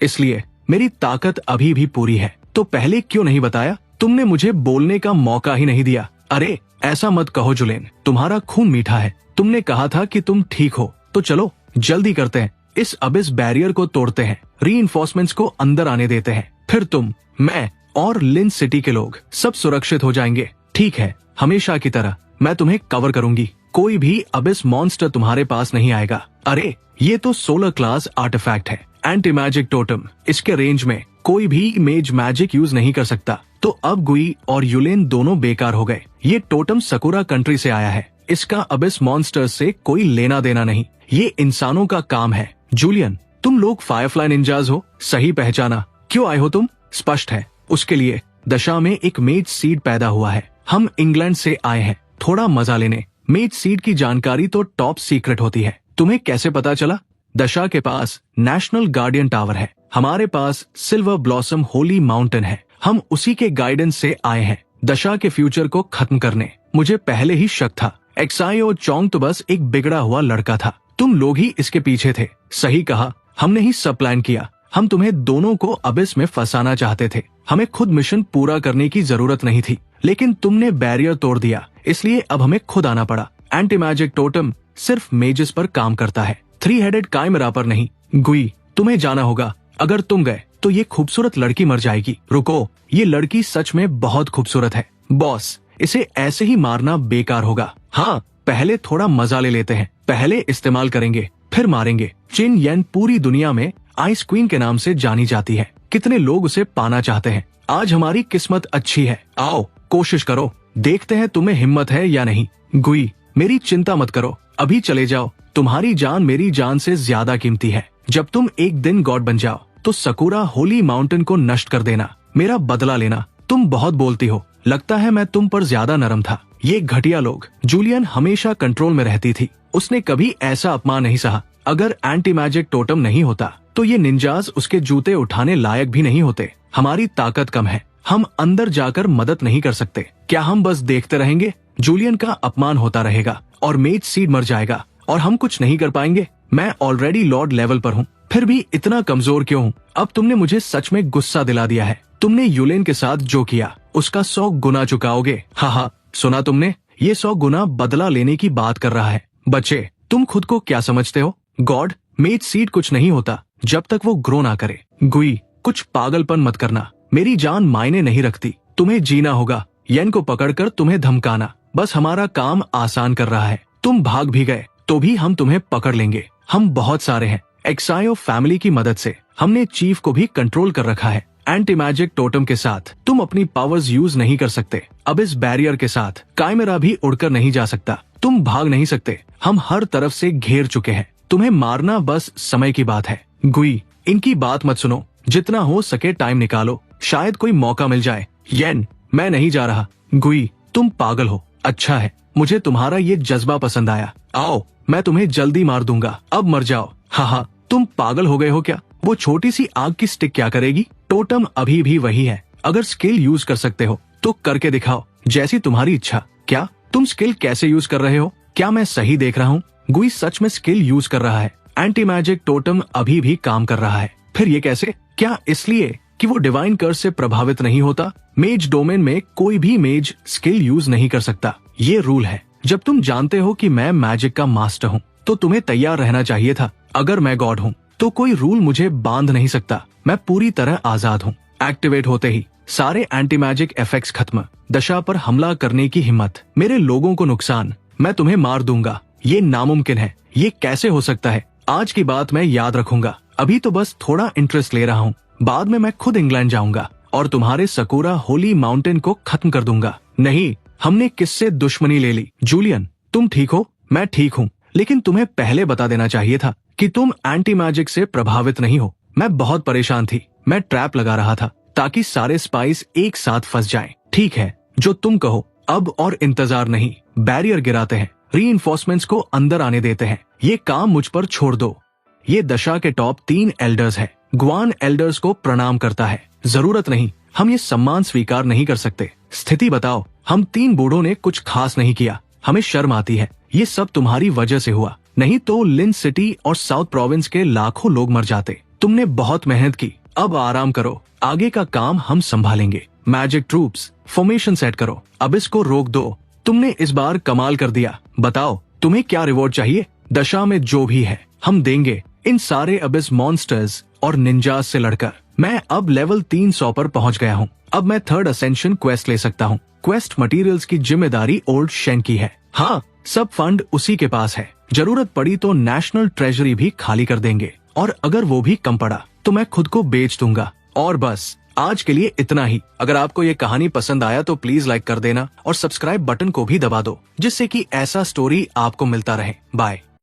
इसलिए मेरी ताकत अभी भी पूरी है। तो पहले क्यों नहीं बताया? तुमने मुझे बोलने का मौका ही नहीं दिया। अरे ऐसा मत कहो जुलेन, तुम्हारा खून मीठा है। तुमने कहा था कि तुम ठीक हो, तो चलो जल्दी करते हैं। इस अबिस बैरियर को तोड़ते हैं, रीइंफोर्समेंट्स को अंदर आने देते हैं। फिर तुम, मैं और लिन सिटी के लोग सब सुरक्षित हो जाएंगे। ठीक है, हमेशा की तरह मैं तुम्हें कवर करूंगी। कोई भी अबिस मॉन्स्टर तुम्हारे पास नहीं आएगा। अरे ये तो 16 क्लास आर्टिफैक्ट है, एंटी मैजिक टोटम। इसके रेंज में कोई भी इमेज मैजिक यूज नहीं कर सकता। तो अब गुई और युलेन दोनों बेकार हो गए। ये टोटम सकुरा कंट्री से आया है। इसका अबिस मॉन्स्टर से कोई लेना देना नहीं, ये इंसानों का काम है। जूलियन, तुम लोग फायरफ्लाई निंजाज हो, सही पहचाना। क्यों आए हो तुम? स्पष्ट है, उसके लिए दशा में एक मेज सीड पैदा हुआ है। हम इंग्लैंड से आए हैं थोड़ा मजा लेने। मेज सीड की जानकारी तो टॉप सीक्रेट होती है। तुम्हें कैसे पता चला? दशा के पास नेशनल गार्डियन टावर है, हमारे पास सिल्वर ब्लॉसम होली माउंटेन है। हम उसी के गाइडेंस से आए हैं दशा के फ्यूचर को खत्म करने। मुझे पहले ही शक था, एक्साइओ चोंग तो बस एक बिगड़ा हुआ लड़का था। तुम लोग ही इसके पीछे थे। सही कहा, हमने ही सब प्लान किया। हम तुम्हें दोनों को अबिस में फंसाना चाहते थे। हमें खुद मिशन पूरा करने की जरूरत नहीं थी, लेकिन तुमने बैरियर तोड़ दिया, इसलिए अब हमें खुद आना पड़ा। एंटी मैजिक टोटम सिर्फ मेजेस पर काम करता है, 3 हेडेड काइमरा पर नहीं। गुई, तुम्हें जाना होगा। अगर तुम गए तो ये खूबसूरत लड़की मर जाएगी। रुको, ये लड़की सच में बहुत खूबसूरत है। बॉस, इसे ऐसे ही मारना बेकार होगा। हाँ, पहले थोड़ा मजा ले लेते हैं। पहले इस्तेमाल करेंगे, फिर मारेंगे। चिन येन पूरी दुनिया में आइस क्वीन के नाम से जानी जाती है। कितने लोग उसे पाना चाहते हैं। आज हमारी किस्मत अच्छी है। आओ, कोशिश करो, देखते हैं तुम्हें हिम्मत है या नहीं। गुई, मेरी चिंता मत करो, अभी चले जाओ। तुम्हारी जान मेरी जान से ज्यादा कीमती है। जब तुम एक दिन गॉड बन जाओ तो सकुरा होली माउंटेन को नष्ट कर देना, मेरा बदला लेना। तुम बहुत बोलती हो, लगता है मैं तुम पर ज्यादा नरम था। ये घटिया लोग। जूलियन हमेशा कंट्रोल में रहती थी, उसने कभी ऐसा अपमान नहीं सहा। अगर एंटी मैजिक टोटम नहीं होता तो ये निंजाज उसके जूते उठाने लायक भी नहीं होते। हमारी ताकत कम है, हम अंदर जाकर मदद नहीं कर सकते। क्या हम बस देखते रहेंगे? जूलियन का अपमान होता रहेगा और मेज सीड मर जाएगा और हम कुछ नहीं कर पाएंगे। मैं ऑलरेडी लॉर्ड लेवल पर हूँ, फिर भी इतना कमजोर क्यों हूँ? अब तुमने मुझे सच में गुस्सा दिला दिया है। तुमने युलेन के साथ जो किया उसका 100 गुना चुकाओगे। हाँ, सुना तुमने? ये 100 गुना बदला लेने की बात कर रहा है। बच्चे, तुम खुद को क्या समझते हो? गॉड, मेज सीड कुछ नहीं होता जब तक वो ग्रो ना करे। गुई, कुछ पागलपन मत करना, मेरी जान मायने नहीं रखती। तुम्हें जीना होगा। येन को पकड़कर तुम्हें धमकाना, बस हमारा काम आसान कर रहा है। तुम भाग भी गए तो भी हम तुम्हें पकड़ लेंगे। हम बहुत सारे हैं। एक्सायो फैमिली की मदद से हमने चीफ को भी कंट्रोल कर रखा है। एंटी मैजिक टोटम के साथ तुम अपनी पावर्स यूज नहीं कर सकते। अब इस बैरियर के साथ काइमेरा भी उड़कर नहीं जा सकता। तुम भाग नहीं सकते। हम हर तरफ से घेर चुके हैं। तुम्हें मारना बस समय की बात है। गुई, इनकी बात मत सुनो। जितना हो सके टाइम निकालो, शायद कोई मौका मिल जाए। येन, मैं नहीं जा रहा। गुई, तुम पागल हो। अच्छा है, मुझे तुम्हारा ये जज्बा पसंद आया। आओ, मैं तुम्हें जल्दी मार दूंगा। अब मर जाओ। हाँ, तुम पागल हो गए हो क्या? वो छोटी सी आग की स्टिक क्या करेगी? टोटम अभी भी वही है। अगर स्किल यूज कर सकते हो तो करके दिखाओ, जैसी तुम्हारी इच्छा। क्या तुम स्किल कैसे यूज कर रहे हो? क्या मैं सही देख रहा हूँ? गुई सच में स्किल यूज कर रहा है। एंटी मैजिक टोटम अभी भी काम कर रहा है। फिर ये कैसे? क्या इसलिए कि वो डिवाइन कर्स से प्रभावित नहीं होता? मेज डोमेन में कोई भी मेज स्किल यूज नहीं कर सकता। ये रूल है। जब तुम जानते हो कि मैं मैजिक का मास्टर हूँ तो तुम्हें तैयार रहना चाहिए था। अगर मैं गॉड हूँ तो कोई रूल मुझे बांध नहीं सकता। मैं पूरी तरह आजाद हूँ। एक्टिवेट होते ही सारे एंटी मैजिक इफेक्ट्स खत्म। दशा पर हमला करने की हिम्मत, मेरे लोगों को नुकसान। मैं तुम्हें मार दूंगा। ये नामुमकिन है। ये कैसे हो सकता है? आज की बात मैं याद रखूंगा। अभी तो बस थोड़ा इंटरेस्ट ले रहा हूँ। बाद में मैं खुद इंग्लैंड जाऊंगा और तुम्हारे सकूरा होली माउंटेन को खत्म कर दूंगा। नहीं, हमने किससे दुश्मनी ले ली? जूलियन, तुम ठीक हो? मैं ठीक हूँ, लेकिन तुम्हें पहले बता देना चाहिए था कि तुम एंटी मैजिक से प्रभावित नहीं हो। मैं बहुत परेशान थी। मैं ट्रैप लगा रहा था ताकि सारे स्पाइस एक साथ फंस जाएं। ठीक है, जो तुम कहो। अब और इंतजार नहीं। बैरियर गिराते हैं, रीइंफोर्समेंट्स को अंदर आने देते हैं। ये काम मुझ पर छोड़ दो। ये दशा के टॉप 3 एल्डर्स है। ग्वान एल्डर्स को प्रणाम करता है। जरूरत नहीं, हम ये सम्मान स्वीकार नहीं कर सकते। स्थिति बताओ। हम 3 बूढ़ों ने कुछ खास नहीं किया। हमें शर्म आती है। ये सब तुम्हारी वजह से हुआ, नहीं तो लिन सिटी और साउथ प्रोविंस के लाखों लोग मर जाते। तुमने बहुत मेहनत की, अब आराम करो। आगे का काम हम संभालेंगे। मैजिक ट्रूप्स फॉर्मेशन सेट करो। अब इसको रोक दो। तुमने इस बार कमाल कर दिया। बताओ तुम्हें क्या रिवॉर्ड चाहिए? दशा में जो भी है हम देंगे। इन सारे अबिस मॉन्स्टर्स और निंजास से लड़कर मैं अब लेवल 300 पर पहुंच गया हूँ। अब मैं 3rd असेंशन क्वेस्ट ले सकता हूँ। क्वेस्ट मटेरियल्स की जिम्मेदारी ओल्ड शेन की है। हाँ, सब फंड उसी के पास है। जरूरत पड़ी तो नेशनल ट्रेजरी भी खाली कर देंगे, और अगर वो भी कम पड़ा तो मैं खुद को बेच दूंगा। और बस आज के लिए इतना ही। अगर आपको ये कहानी पसंद आया तो प्लीज लाइक कर देना और सब्सक्राइब बटन को भी दबा दो, जिससे कि ऐसा स्टोरी आपको मिलता रहे। बाय।